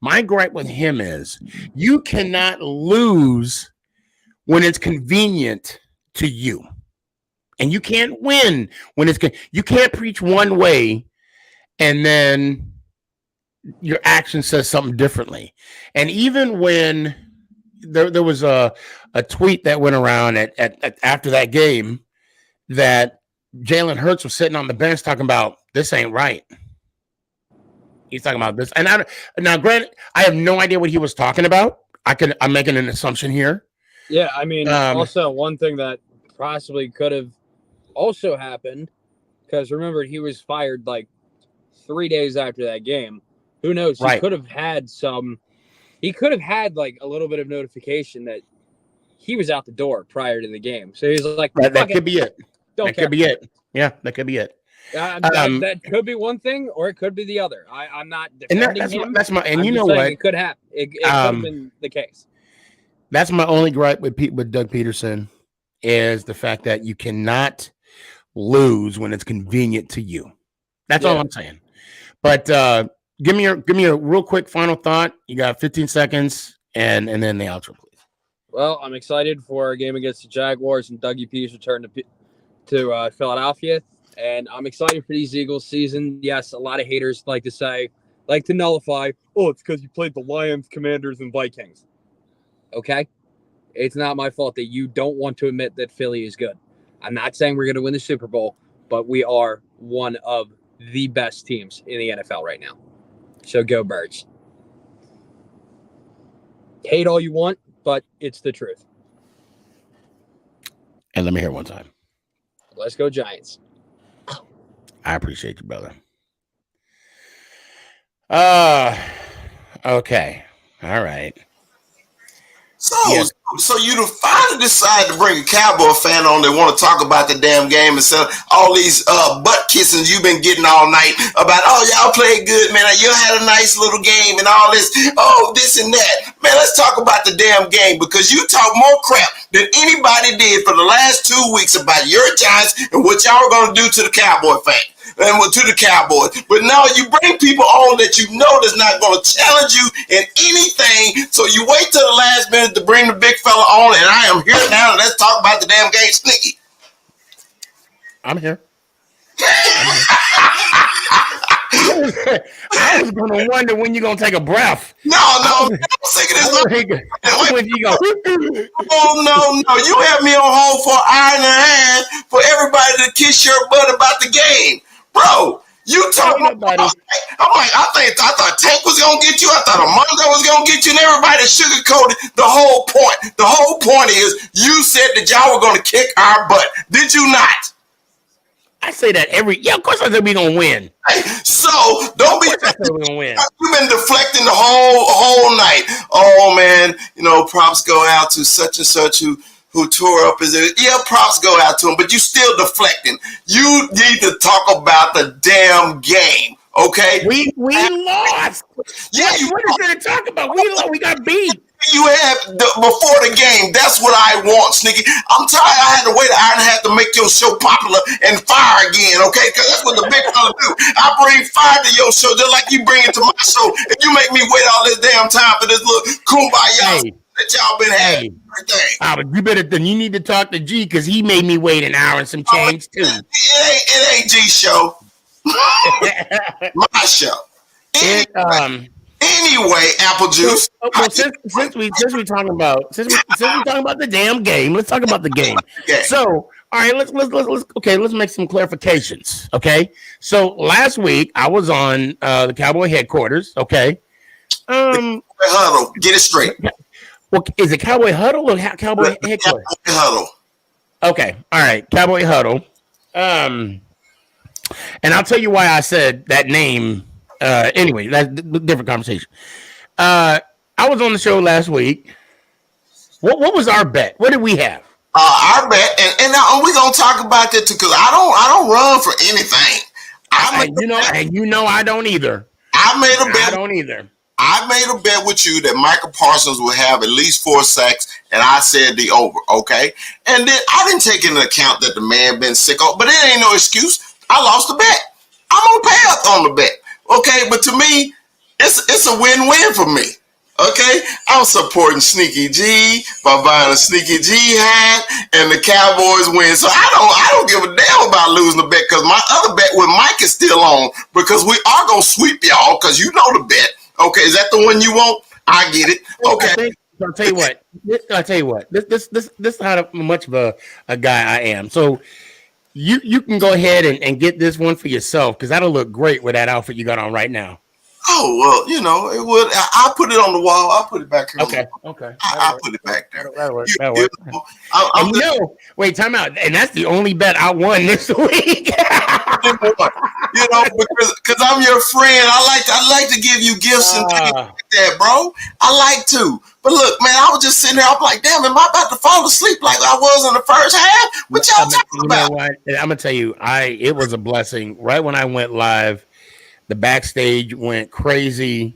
My gripe with him is you cannot lose when it's convenient to you. And you can't win when it's good. You can't preach one way and then your action says something differently. And even when there was a tweet that went around at after that game that Jalen Hurts was sitting on the bench talking about this ain't right. He's talking about this. And now, granted, I have no idea what he was talking about. I'm making an assumption here. Yeah, I mean, also one thing that possibly could have also happened, because remember, he was fired like 3 days after that game. Who knows? He could have had like a little bit of notification that he was out the door prior to the game. So he's like, that could be it. Could be it. Yeah, that could be it. That could be one thing, or it could be the other. I'm not defending him. And you know what? It could happen. It could have been the case. That's my only gripe with Doug Peterson is the fact that you cannot lose when it's convenient to you. That's all I'm saying. But give me a real quick final thought. You got 15 seconds, and then the outro, please. Well, I'm excited for a game against the Jaguars and Dougie P's return to Philadelphia. And I'm excited for these Eagles season. Yes, a lot of haters like to nullify, it's because you played the Lions, Commanders, and Vikings. Okay? It's not my fault that you don't want to admit that Philly is good. I'm not saying we're going to win the Super Bowl, but we are one of the best teams in the NFL right now. So go Birds. Hate all you want, but it's the truth. And let me hear it one time. Let's go Giants. I appreciate you, brother. Okay. All right. So you finally decided to bring a Cowboy fan on that want to talk about the damn game and so all these butt kissings you've been getting all night about, y'all played good, man. You had a nice little game and all this, this and that. Man, let's talk about the damn game because you talk more crap than anybody did for the last 2 weeks about your Giants and what y'all are going to do to the Cowboy fan. And to the Cowboys. But now you bring people on that you know that's not going to challenge you in anything. So you wait till the last minute to bring the big fella on, and I am here now. And let's talk about the damn game, Sneaky. I'm here. I was going to wonder when you're going to take a breath. No, I'm sick of this. When you go, no. You had me on hold for an hour and a half for everybody to kiss your butt about the game. Bro, you talking about I thought Tank was gonna get you, I thought Armando was gonna get you, and everybody sugarcoated the whole point. The whole point is you said that y'all were gonna kick our butt. Did you not? I say that of course I said we're gonna win. Hey, so don't be we're gonna win. You've been deflecting the whole night. Oh man, props go out to such and such who tore up his props go out to him, but you still deflecting. You need to talk about the damn game, okay? We lost. Yeah, what is there to talk about? We lost. We got beat. You had before the game. That's what I want, Sneaky. I'm tired. I had to wait an hour and a half to make your show popular and fire again, okay? Because that's what the big fella do. I bring fire to your show just like you bring it to my show, and you make me wait all this damn time for this little kumbaya that y'all been having. You need to talk to G because he made me wait an hour and some change too. It ain't G show. My show. Anyway, apple juice. Since we're talking about the damn game, let's talk about the game. Okay. So, all right, let's make some clarifications. Okay. So last week I was on the Cowboy headquarters. Okay. Huddle. Get it straight. Well, is it Cowboy Huddle or Cowboy headquarters? Cowboy Huddle. Okay. All right. Cowboy Huddle. And I'll tell you why I said that name. Anyway, that's a different conversation. I was on the show last week. What was our bet? What did we have? Our bet, and now we're gonna talk about that too, because I don't run for anything. I don't either. I made a bet. I don't either. I made a bet with you that Michael Parsons would have at least 4 sacks, and I said the over, okay? And then I didn't take into account that the man been sick, but it ain't no excuse. I lost the bet. I'm gonna pay up on the bet, okay? But to me, it's a win-win for me. Okay, I'm supporting Sneaky G by buying a Sneaky G hat, and the Cowboys win. So I don't give a damn about losing the bet, because my other bet with Mike is still on, because we are gonna sweep y'all, because you know the bet. Okay, is that the one you want? I get it. Okay. I'll tell you what. This is how much of a guy I am. So you can go ahead and get this one for yourself, because that'll look great with that outfit you got on right now. Oh, well, it would. I'll put it on the wall. I'll put it back here. Okay. I'll put it back there. That'll work. Wait, time out. And that's the only bet I won this week. Because I'm your friend. I like to give you gifts and things like that, bro. I like to. But look, man, I was just sitting there. I'm like, damn, am I about to fall asleep like I was in the first half? What y'all talking about? Know what? I'm gonna tell you, it was a blessing. Right when I went live, the backstage went crazy,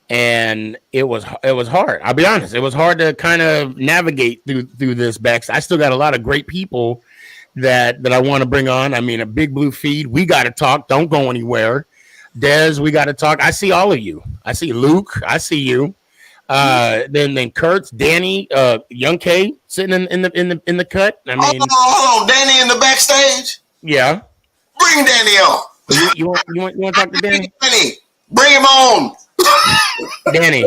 and it was hard. I'll be honest, it was hard to kind of navigate through this backstage. I still got a lot of great people that I want to bring on. I mean, a Big Blue Feed, we got to talk. Don't go anywhere. Des, we got to talk. I see all of you. I see Luke. I see you. Then Kurtz, Danny, Young K sitting in the cut. I mean, hold on, Danny in the backstage. Yeah, bring Danny on. You want to talk to Danny? Danny, bring him on. Danny.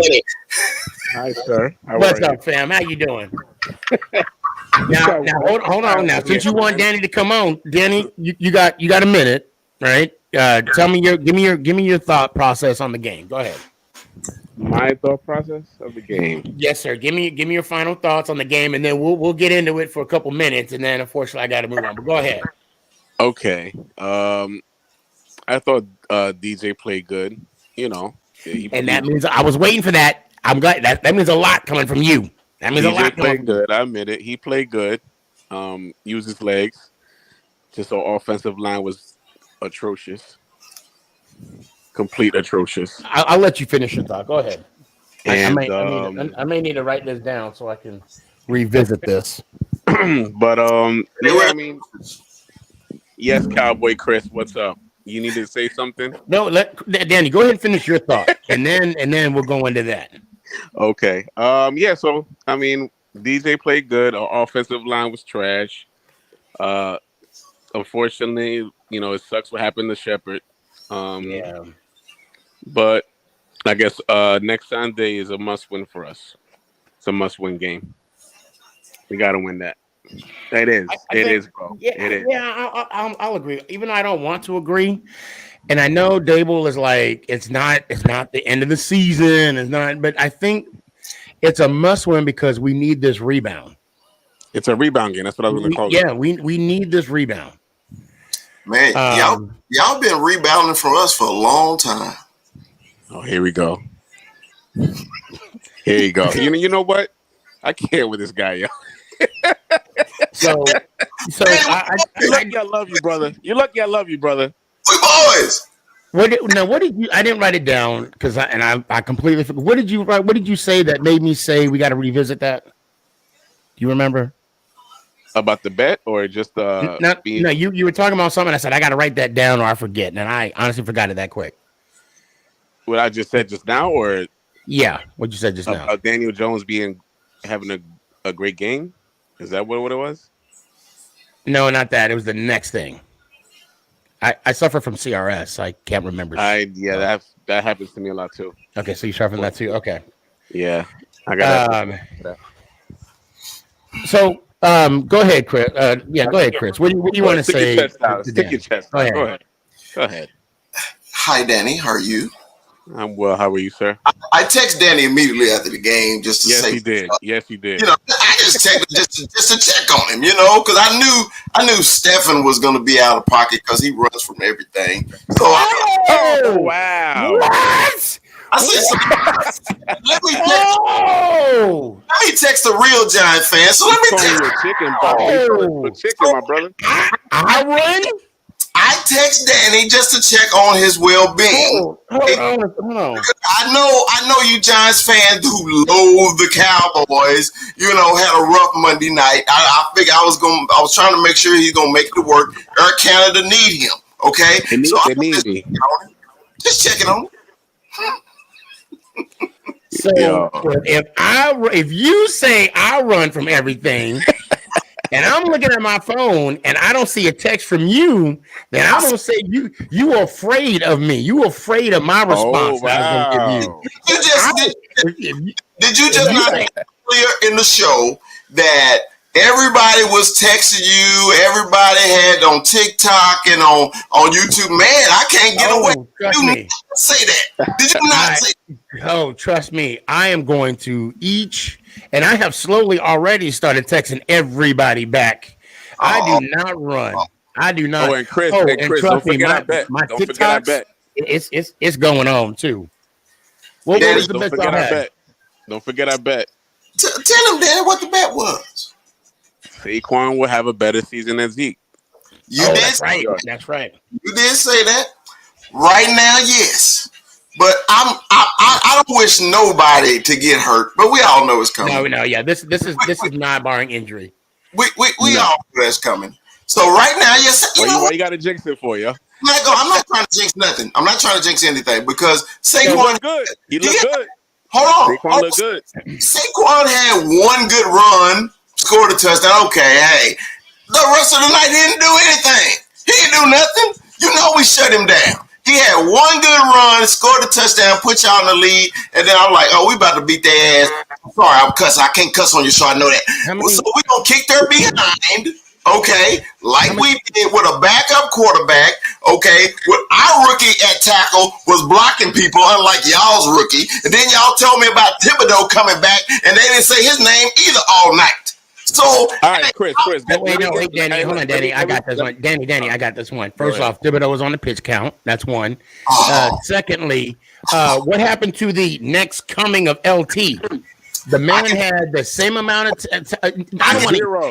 Hi, sir. What's up, fam? How you doing? Now, hold on. Now, since you want Danny to come on, Danny, you got a minute, right? Give me your thought process on the game. Go ahead. My thought process of the game. Yes, sir. Give me your final thoughts on the game, and then we'll get into it for a couple minutes, and then unfortunately I got to move on. But go ahead. Okay. I thought DJ played good. And that means I was waiting for that. I'm glad that means a lot coming from you. That means DJ a lot. Played good. I admit it. He played good. Used his legs. Just our offensive line was atrocious. Complete atrocious. I'll let you finish your thought. Go ahead. And, I may need to write this down so I can revisit this. But I mean, yes, Cowboy Chris, what's up? You need to say something? No, Danny, go ahead and finish your thought, and then we'll go into that. Okay. Yeah. So I mean, DJ played good. Our offensive line was trash. Unfortunately, it sucks what happened to Shepard. Yeah. But I guess next Sunday is a must-win for us. It's a must-win game. We got to win that. It is, bro. Yeah, it is. Yeah, I'll agree. Even though I don't want to agree, and I know Dable is like it's not the end of the season. It's not, but I think it's a must-win because we need this rebound. It's a rebound game. That's what I was going to call it. Yeah, we need this rebound. Man, y'all been rebounding from us for a long time. Oh, here we go. Here you go. You know what? I can't with this guy, yo. So you're lucky I love you, brother. You're lucky I love you, brother. We boys. What did you? I didn't write it down because I completely forgot. What did you write? What did you say that made me say we got to revisit that? Do you remember? About the bet or just No, you were talking about something. I said I got to write that down or I forget, and I honestly forgot it that quick. What I just said just now, or what you said just now? Daniel Jones having a great game. Is that what it was? No, not that. It was the next thing. I suffer from CRS. I can't remember. That happens to me a lot too. Okay, so you suffer from that too. Okay. Yeah, I got that. So. Go ahead, Chris. Go ahead, Chris. What do you want to say? Stick your chest out. Go ahead. Hi, Danny. How are you? I'm well. How are you, sir? I text Danny immediately after the game just to say. Yes, you did. I just texted just to check on him, because I I knew Stephen was going to be out of pocket because he runs from everything. So wow. What? I said, let me text the real Giant fan. So let me text your chicken, bro. Chicken, my brother. I run. I text Danny just to check on his well-being. Hold on. I know you Giants fans who loathe the Cowboys, had a rough Monday night. I figured I was trying to make sure he's gonna make it to work. Air Canada need him. Okay. They need me. Just checking on him. So if you say I run from everything, and I'm looking at my phone and I don't see a text from you, then I'm gonna say you are afraid of me. You are afraid of my response. Wow. I was gonna give you. Did you just not earlier in the show that everybody was texting you, everybody had on TikTok and on YouTube? Man, I can't get away. Trust me. Say that. Did you not say that? Oh, trust me. I am going to and I have slowly already started texting everybody back. I do not run. I do not. Oh, and Chris, don't forget I bet. Don't forget I bet. It's going on too. What was the bet y'all had? Don't forget I bet. Tell him, Dad, what the bet was. Saquon will have a better season than Zeke. That's right. That's right. You did say that. Right now, yes. But I don't wish nobody to get hurt, but we all know it's coming. No, yeah. This is not barring injury. We all know that's coming. So right now, yes. Why you got to jinx it for you? I'm not trying to jinx nothing. I'm not trying to jinx anything because Saquon good. He looked good. Hold on. Saquon looked good. Saquon had one good run, scored a touchdown. Okay, hey. The rest of the night, he didn't do anything. He didn't do nothing. We shut him down. He had one good run, scored a touchdown, put y'all in the lead, and then I'm like, oh, we about to beat their ass. I'm sorry, I'm cussing. I can't cuss on you, so I know that. So we gonna kick their behind, okay, like we did with a backup quarterback, okay, with our rookie at tackle was blocking people, unlike y'all's rookie. And then y'all told me about Thibodeau coming back, and they didn't say his name either all night. So, all right, Chris. Wait, Danny, hold on, Danny. I got this one. Danny, I got this one. First off, Thibodeau was on the pitch count. That's one. Secondly, what happened to the next coming of LT? The man had the same amount of.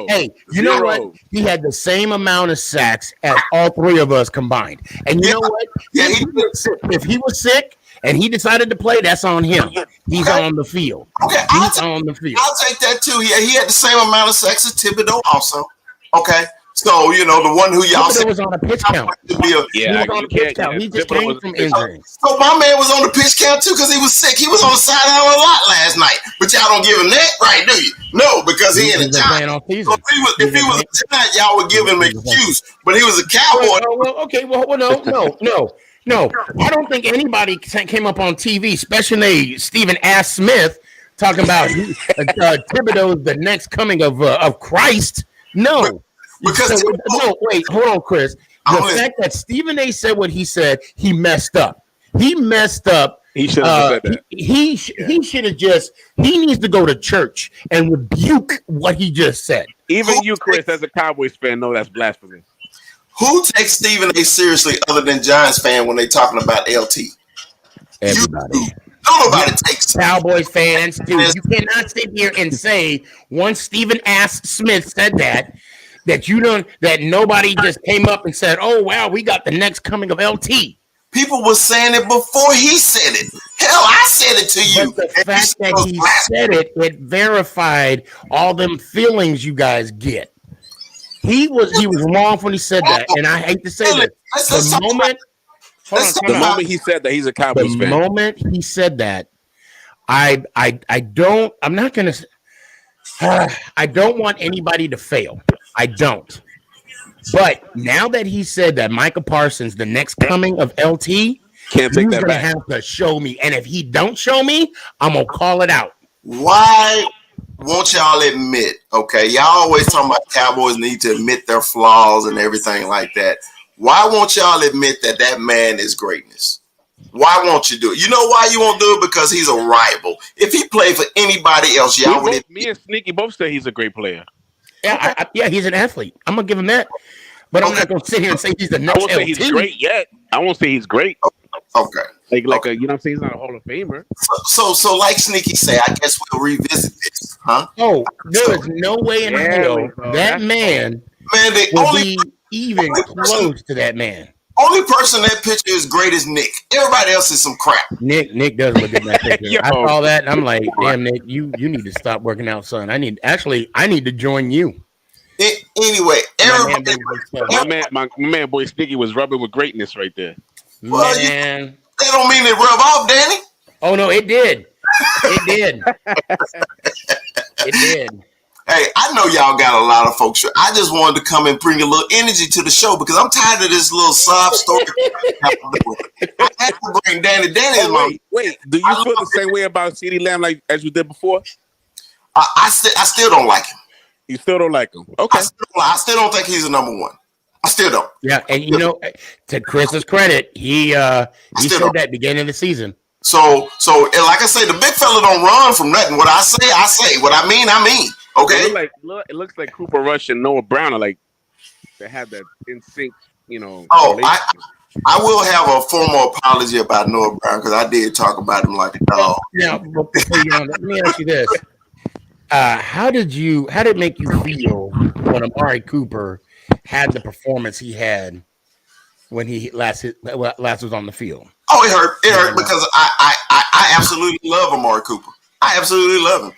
Hey, you know what? He had the same amount of sacks as all three of us combined. And you know what? If he was sick and he decided to play, that's on him. He's on the field. Okay, on the field. I'll take that too. He had the same amount of sacks as Thibodeau also. Okay. So, the one who y'all said was on a pitch count. He was on a pitch count. He just came from injury. So my man was on the pitch count too because he was sick. He was on the sideline a lot last night. But y'all don't give him that, right, do you? No, because he ain't a Giant. So if he was a Giant, y'all would give him an excuse. But he was a Cowboy. No. I don't think anybody came up on TV, especially Stephen Ass Smith, talking about Thibodeau is the next coming of Christ. No. Wait, hold on, Chris. The fact that Stephen A said what he said, he messed up. He messed up. He should have said that. He should have he needs to go to church and rebuke what he just said. Even you, Chris, as a Cowboys fan, know that's blasphemy. Who takes Stephen A seriously other than Giants fan when they talking about LT? Everybody. Nobody takes Cowboys fans do. You cannot sit here and say once Stephen Ass Smith said that nobody just came up and said, oh wow, we got the next coming of LT. People were saying it before he said it. Hell, I said it to you. But the fact that he said it verified all them feelings you guys get. He was wrong when he said that, and I hate to say this. The moment he said that, he's a Cowboys fan. The moment he said that, I don't want anybody to fail. I don't. But now that he said that Micah Parsons, the next coming of LT, he's gonna have to show me. And if he don't show me, I'm gonna call it out. Why won't y'all admit? Okay, y'all always talking about Cowboys need to admit their flaws and everything like that. Why won't y'all admit that man is greatness? Why won't you do it? You know why you won't do it? Because he's a rival. If he played for anybody else, y'all would. Me and Sneaky both say he's a great player. Yeah, he's an athlete. I'm gonna give him that, but I'm not gonna sit here and say he's the I next won't say he's LT. great yet. I won't say he's great. Okay. Like you know what I'm saying? He's not a Hall of Famer. So like Sneaky say, I guess we'll revisit this, huh? Oh, there is no way in hell that man the will only be even close to that man. only person that picture is great is Nick. Everybody else is some crap. Nick does look at that picture. I saw that and I'm like, damn, Nick, you need to stop working out, son. I need to join you. Anyway, everybody, my man, boy Sneaky was rubbing with greatness right there. Well, Man, that don't mean it rub off, Danny. oh no, it did. It did. It did. Hey, I know y'all got a lot of folks. I just wanted to come and bring a little energy to the show because I'm tired of this little sob story. I had to bring Danny. Danny is my. Wait, do you feel the same way about CeeDee Lamb like as you did before? I still don't like him. You still don't like him? Okay. I still don't think he's a number one. I still don't. Yeah, and you know, to Chris's credit, he said that beginning of the season. So like I say, the big fella don't run from nothing. What I say. What I mean. Okay. It looks like Cooper Rush and Noah Brown are like they have that in sync, you know. Oh, I will have a formal apology about Noah Brown because I did talk about him like a dog. Now, before you let me ask you this: how did it make you feel when Amari Cooper had the performance he had when he last was on the field? Oh, it hurt. It hurt because I absolutely love Amari Cooper. I absolutely love him.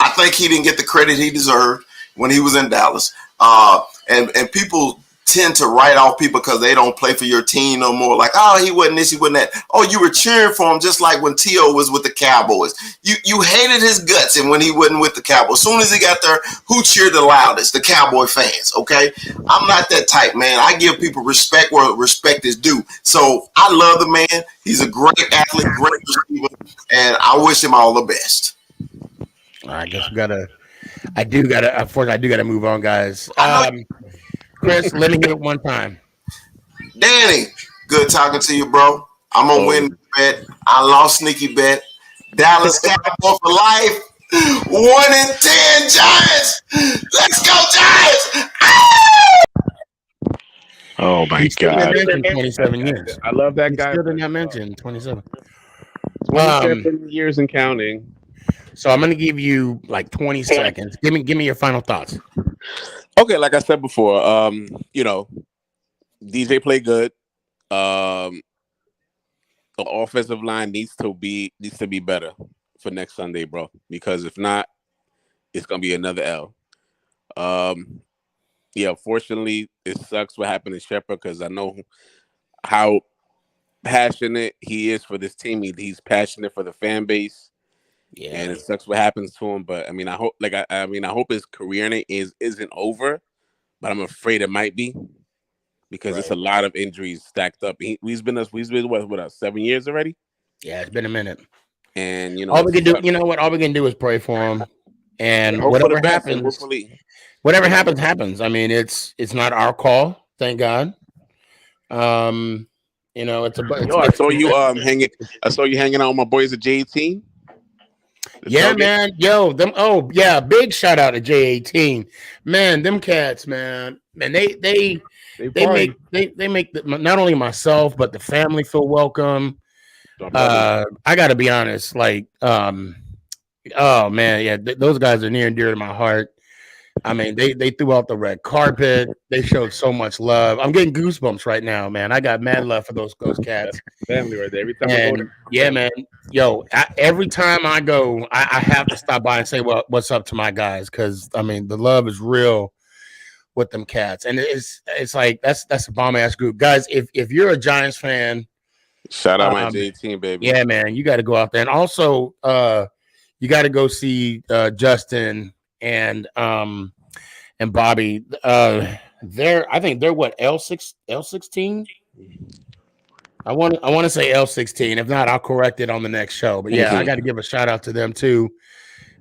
I think he didn't get the credit he deserved when he was in Dallas. And people tend to write off people because they don't play for your team no more. Like, oh, he wasn't this, he wasn't that. Oh, you were cheering for him just like when T.O. was with the Cowboys. You hated his guts and when he wasn't with the Cowboys. As soon as he got there, who cheered the loudest? The Cowboy fans, okay? I'm not that type, man. I give people respect where respect is due. So I love the man. He's a great athlete, great receiver, and I wish him all the best. I guess I do gotta move on, guys. Chris, let me hear it one time. Danny, good talking to you, bro. I'm gonna win the bet. I lost sneaky bet. Dallas Cowboy for life. 1-10 Giants. Let's go Giants. Oh my God! 27 years. I love that guy. Still did not mention 27. 27 years and counting. So I'm gonna give you like 20 seconds. Give me your final thoughts. Okay, like I said before, you know, DJ played good. The offensive line needs to be better for next Sunday, bro. Because if not, it's gonna be another L. Yeah, fortunately, it sucks what happened to Shepard because I know how passionate he is for this team. He's passionate for the fan base. Yeah, and it sucks what happens to him. But I mean, I hope his career isn't over, but I'm afraid it might be because it's a lot of injuries stacked up. He's been with us 7 years already. Yeah, it's been a minute. And you know, all we can do, all we can do is pray for him, and whatever happens, happens. I mean, it's not our call, thank God. You know, I saw you hanging out with my boys at J18. Yeah, man. Yo, them. Oh, yeah. Big shout out to J18. Man, them cats, man. Man, they make not only myself but the family feel welcome. I got to be honest. Like, oh man, yeah. Those guys are near and dear to my heart. I mean, they threw out the red carpet. They showed so much love. I'm getting goosebumps right now, man. I got mad love for those cats. Family right there. Every time I go there. Yeah, man. Yo, every time I go, I have to stop by and say, well, what's up to my guys? Because I mean, the love is real with them cats, and it's like that's a bomb ass group, guys. If you're a Giants fan, shout out my J-team, baby. Yeah, man, you got to go out there, and also you got to go see Justin and Bobby. I think they're what, L16. I want to say L16. If not, I'll correct it on the next show. But yeah, I got to give a shout out to them too.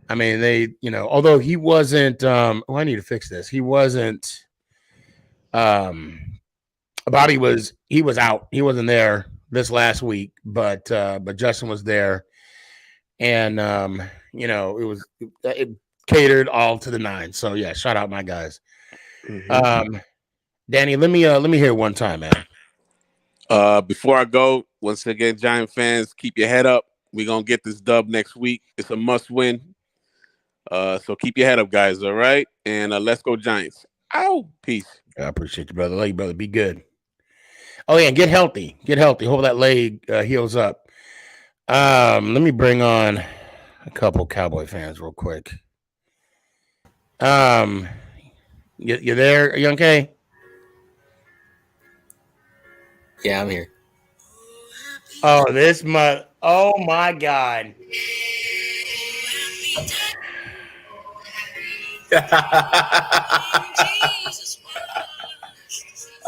I mean, they, although he wasn't. I need to fix this. He wasn't. Bobby was. He was out. He wasn't there this last week, but Justin was there, and it was. catered all to the nine. So yeah, shout out my guys. Mhm. Danny, let me hear it one time, man. Before I go, once again, Giant fans, keep your head up. We're gonna get this dub next week. It's a must win. So keep your head up, guys. All right, and let's go Giants. Ow, peace. I appreciate you, brother. Love you, brother. Be good. Oh yeah, get healthy. Get healthy. Hope that leg heals up. Let me bring on a couple Cowboy fans real quick. You there, Young K? Yeah, I'm here. Oh, oh my God.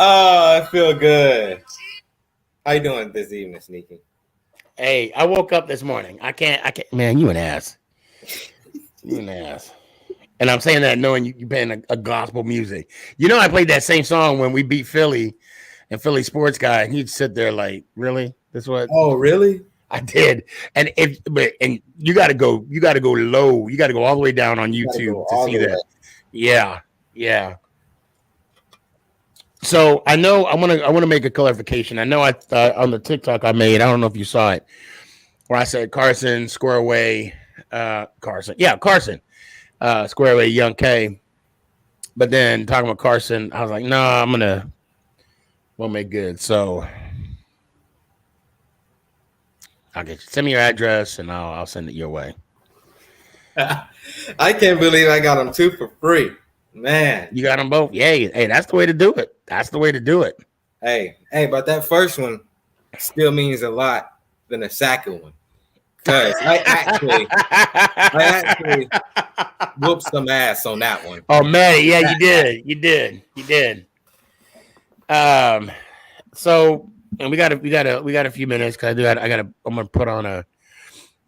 Oh, I feel good. How you doing this evening, Sneaky? Hey, I woke up this morning. I can't. Man, you an ass. You an ass. And I'm saying that knowing you playing a gospel music. You know, I played that same song when we beat Philly and Philly Sports Guy, and he'd sit there like, really? This what? Oh, really? I did. And you gotta go low. You gotta go all the way down on YouTube to see that. Yeah. Yeah. So I know I want to make a clarification. I know I on the TikTok I made, I don't know if you saw it, where I said Carson, square away, Carson. Yeah, Carson. Square away, Young K. But then talking about Carson, I was like, no, we'll make good. So I'll get you. Send me your address and I'll send it your way. I can't believe I got them 2 for free. Man. You got them both? Yeah. Hey, that's the way to do it. That's the way to do it. Hey, but that first one still means a lot than the second one. Because I actually whooped some ass on that one. Oh man, yeah, you did. So and we got a few minutes because I'm gonna put on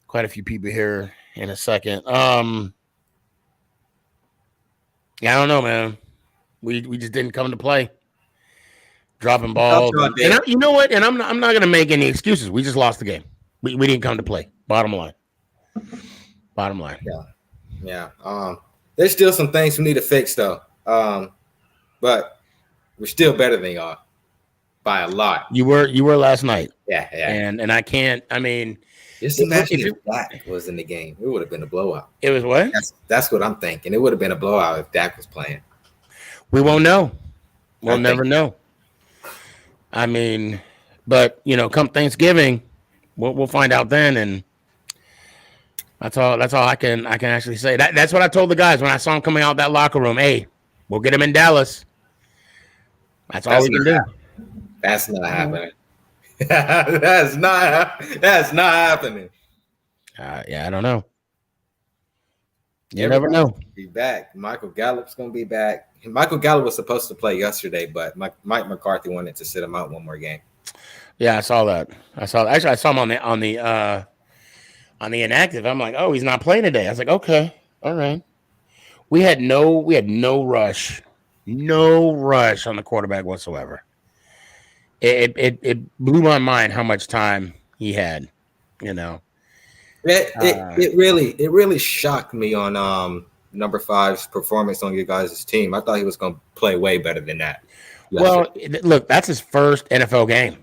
quite a few people here in a second. Yeah, I don't know, man. We just didn't come to play. Dropping balls. And you know what? And I'm not gonna make any excuses. We just lost the game. We didn't come to play. Bottom line. Yeah. There's still some things we need to fix though. But we're still better than y'all by a lot. You were last night. Yeah. And I can't. I mean, just imagine if Dak was in the game. It would have been a blowout. It was what? That's what I'm thinking. It would have been a blowout if Dak was playing. We won't know. We'll never know. I mean, but come Thanksgiving, we'll find out then, and that's all I can actually say. That's what I told the guys when I saw him coming out that locker room. Hey, we'll get him in Dallas. That's all we can do. That's not happening. That's not happening. Yeah, I don't know. You never know. Be back. Michael Gallup's gonna be back. Michael Gallup was supposed to play yesterday, but Mike McCarthy wanted to sit him out one more game. Yeah, I saw that. Actually, I saw him on the inactive. I'm like, oh, he's not playing today. I was like, okay, all right. We had no rush, on the quarterback whatsoever. It blew my mind how much time he had. It really shocked me on number 5's performance on your guys' team. I thought he was going to play way better than that. Well, look, that's his first NFL game.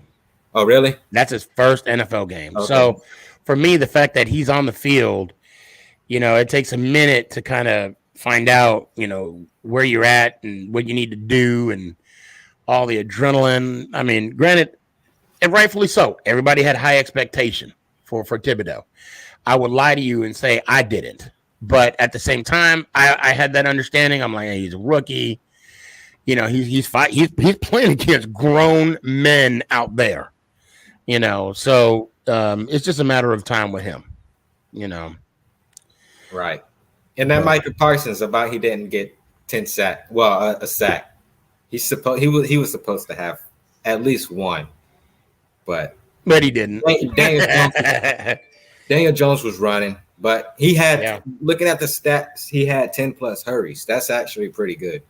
Oh, really? That's his first NFL game. Okay. So for me, the fact that he's on the field, it takes a minute to kind of find out, where you're at and what you need to do and all the adrenaline. I mean, granted, and rightfully so, everybody had high expectation for Thibodeau. I would lie to you and say I didn't. But at the same time, I had that understanding. I'm like, hey, he's a rookie. He's playing against grown men out there. So it's just a matter of time with him. Right. And then Micah Parsons about he didn't get 10 sack. Well, a sack. He was supposed to have at least one, but he didn't. Daniel Jones was running. But he had, looking at the stats, he had 10 plus hurries. That's actually pretty good.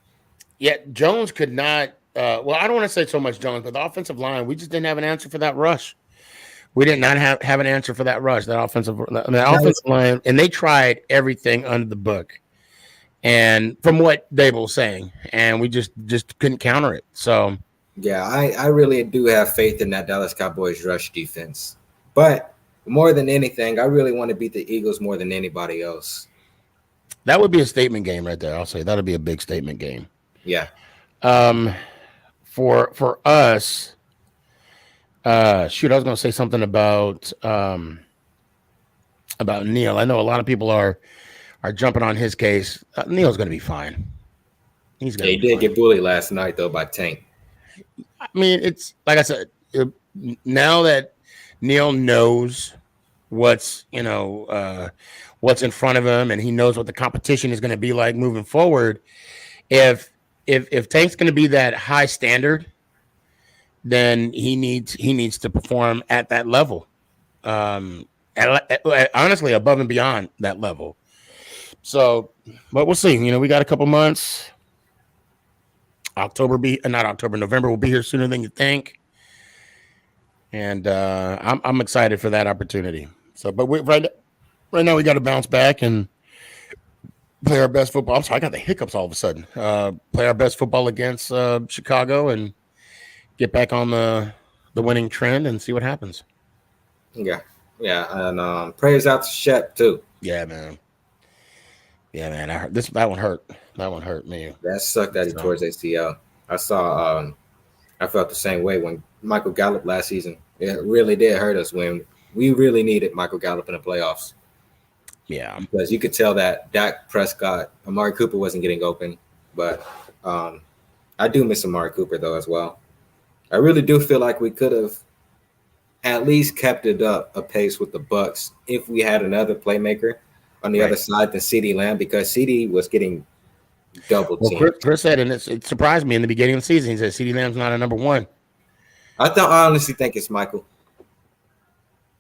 Yeah, Jones could not. I don't want to say so much Jones, but the offensive line, we just didn't have an answer for that rush. We did not have an answer for that rush, that offensive line, and they tried everything under the book and from what Dable was saying, and we just couldn't counter it. So yeah, I really do have faith in that Dallas Cowboys rush defense. But more than anything, I really want to beat the Eagles more than anybody else. that would be a statement game right there. I'll say that'll be a big statement game. Yeah. For us, shoot, I was going to say something about Neil. I know a lot of people are jumping on his case. Neil's going to be fine. He's going. He did get bullied last night though by Tank. I mean, it's like I said. Now that Neil knows what's what's in front of him, and he knows what the competition is going to be like moving forward. If Tank's going to be that high standard, then he needs to perform at that level. Honestly, above and beyond that level. So, but we'll see. We got a couple months. November will be here sooner than you think, and I'm excited for that opportunity. So, but right now we got to bounce back and play our best football. I'm sorry, I got the hiccups all of a sudden. Play our best football against Chicago and get back on the winning trend and see what happens. Yeah, and prayers out to Shep too. Yeah, man. I heard that one hurt. That one hurt me. That sucked that he tore his ACL. I saw. I felt the same way when Michael Gallup last season. It really did hurt us when we really needed Michael Gallup in the playoffs. Yeah, because you could tell that Dak Prescott, Amari Cooper wasn't getting open, but I do miss Amari Cooper though as well. I really do feel like we could have at least kept it up a pace with the Bucs if we had another playmaker on the other side than CeeDee Lamb, because CeeDee was getting double teamed. Well, Chris said, and it surprised me in the beginning of the season. He said CeeDee Lamb's not a number one. I honestly think it's Michael.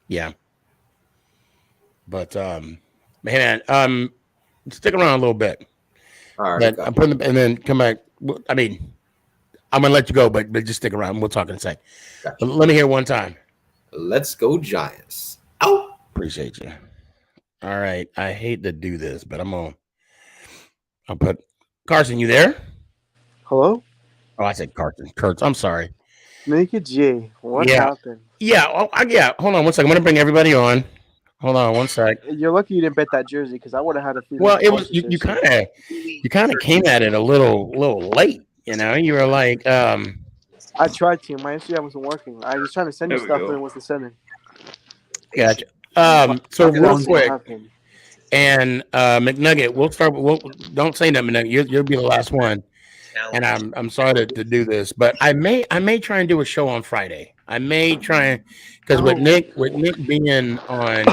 Yeah, but man, stick around a little bit. All right, I'm putting and then come back. I mean, I'm gonna let you go, but just stick around. We'll talk in a sec. Gotcha. Let me hear one time. Let's go Giants. Oh, appreciate you. All right, I hate to do this, but I'll put Carson. You there? Hello? Oh, I said Carson. Kurtz. I'm sorry. SneakyG. What happened? Yeah. Yeah. Hold on one second. I'm gonna bring everybody on. Hold on one sec. You're lucky you didn't bet that jersey because I would have had a feeling. Well, it was you kind of came at it a little late. You were like, I tried to. My Instagram wasn't working. I was trying to send you stuff, but it wasn't sending. Gotcha. So real quick, and McNugget, we'll start. Don't say nothing, McNugget. You'll be the last one. And I'm sorry to do this, but I may try and do a show on Friday. I may try because with Nick being on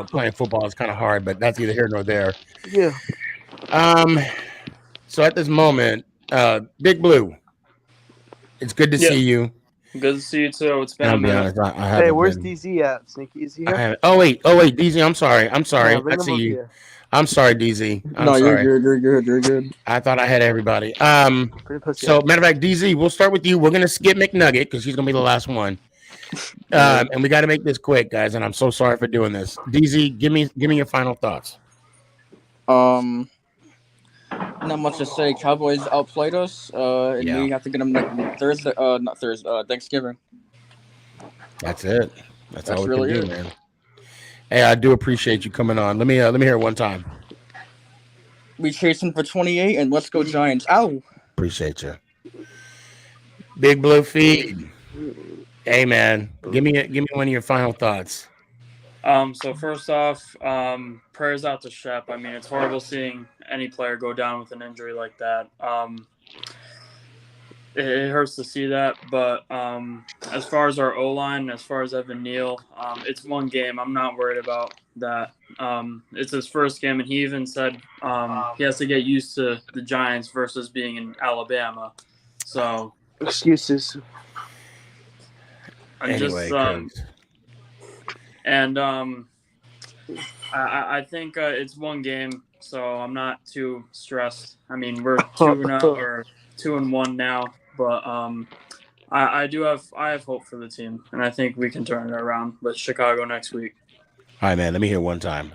playing football is kind of hard, but that's neither here nor there. Yeah. So at this moment, Big Blue, it's good to see you. Good to see you too. It's been I'll a be minute. honest, Hey, where's DZ at? Sneaky, is he here? Oh wait, DZ. I'm sorry. Yeah, I see you. Here. I'm sorry, DZ. I'm no, sorry. You're good. I thought I had everybody. So matter of fact, DZ, we'll start with you. We're gonna skip McNugget because she's gonna be the last one. And we got to make this quick, guys. And I'm so sorry for doing this. DZ, give me your final thoughts. Not much to say. Cowboys outplayed us, and we have to get them Thanksgiving. That's it. That's all we really can do, man. Hey, I do appreciate you coming on. Let me hear it one time. We chasing for 28, and let's go Giants. Ow! Appreciate you. Big Blue Feed. Hey, man, give me one of your final thoughts. So first off, prayers out to Shep. I mean, it's horrible seeing any player go down with an injury like that. It hurts to see that, but as far as our O-line, as far as Evan Neal, it's one game. I'm not worried about that. It's his first game, and he even said he has to get used to the Giants versus being in Alabama. So excuses. I think it's one game, so I'm not too stressed. I mean, we're 2-1 now, but I have hope for the team, and I think we can turn it around with Chicago next week. All right, man. Let me hear one time.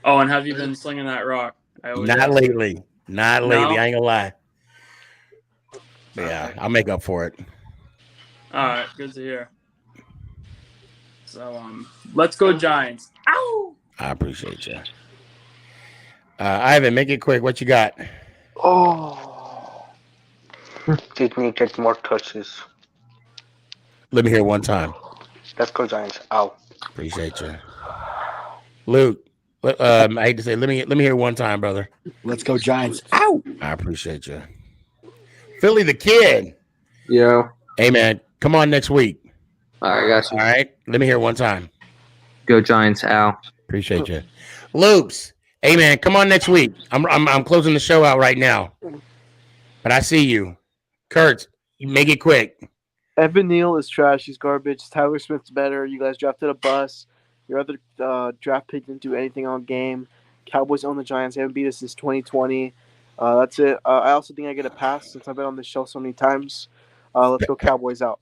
Oh, and have you been slinging that rock? Not lately. Not lately. No? I ain't gonna lie. But yeah, I'll make up for it. All right, good to hear. So let's go Giants. Ow! I appreciate you. Ivan, make it quick. What you got? Oh, did me get more touches. Let me hear one time. Let's go Giants. Ow. Appreciate you, Luke. I hate to say, let me hear one time, brother. Let's go Giants. Ow! I appreciate you, Philly the Kid. Yeah. Hey man, come on next week. All right, got you. All right, let me hear one time. Go Giants. Ow. Appreciate you, Loops. Hey man, come on next week. I'm closing the show out right now, but I see you, Kurt. You make it quick. Evan Neal is trash. He's garbage. Tyler Smith's better. You guys drafted a bus. Your other draft pick didn't do anything all game. Cowboys own the Giants. They haven't beat us since 2020. That's it. I also think I get a pass since I've been on this show so many times. Let's go Cowboys out.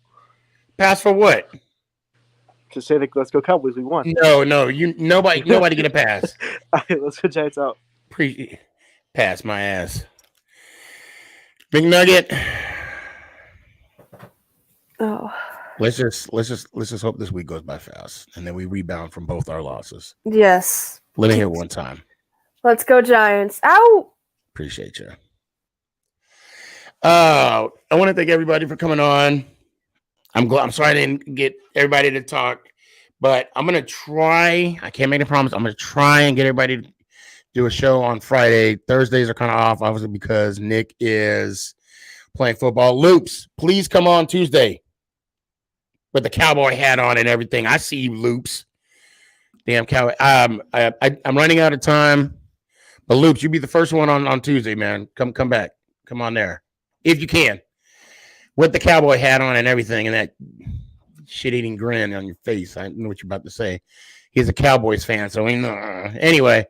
Pass for what? To say that let's go Cowboys. We won. No. Nobody get a pass. All right, let's go Giants out. Pass my ass. Big Nugget. Oh. Let's just hope this week goes by fast, and then we rebound from both our losses. Yes. Let me hear one time. Let's go Giants. Ow! Appreciate you. I want to thank everybody for coming on. I'm sorry I didn't get everybody to talk, but I'm gonna try. I can't make a promise. I'm gonna try and get everybody to do a show on Friday. Thursdays are kind of off, obviously, because Nick is playing football. Loops, please come on Tuesday with the cowboy hat on and everything. I see you, Loops. Damn cowboy. I'm running out of time, but Loops, you be the first one on Tuesday, man. Come back. Come on there if you can, with the cowboy hat on and everything, and that shit-eating grin on your face. I know what you're about to say. He's a Cowboys fan, so anyway.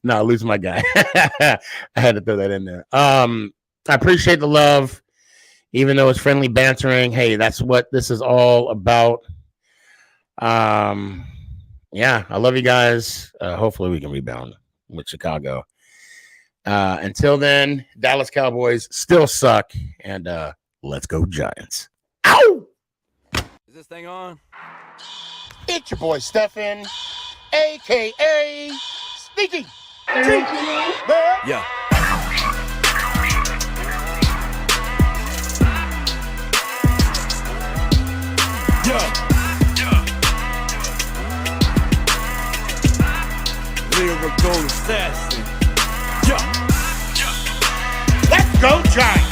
No, lose my guy. I had to throw that in there. I appreciate the love, even though it's friendly bantering. Hey, that's what this is all about. Yeah, I love you guys. Hopefully we can rebound with Chicago. Until then, Dallas Cowboys still suck, and let's go Giants. Ow! Is this thing on? It's your boy Stefan, a.k.a. SneakyG. Yeah. Lyrical assassin. Let's go Giants.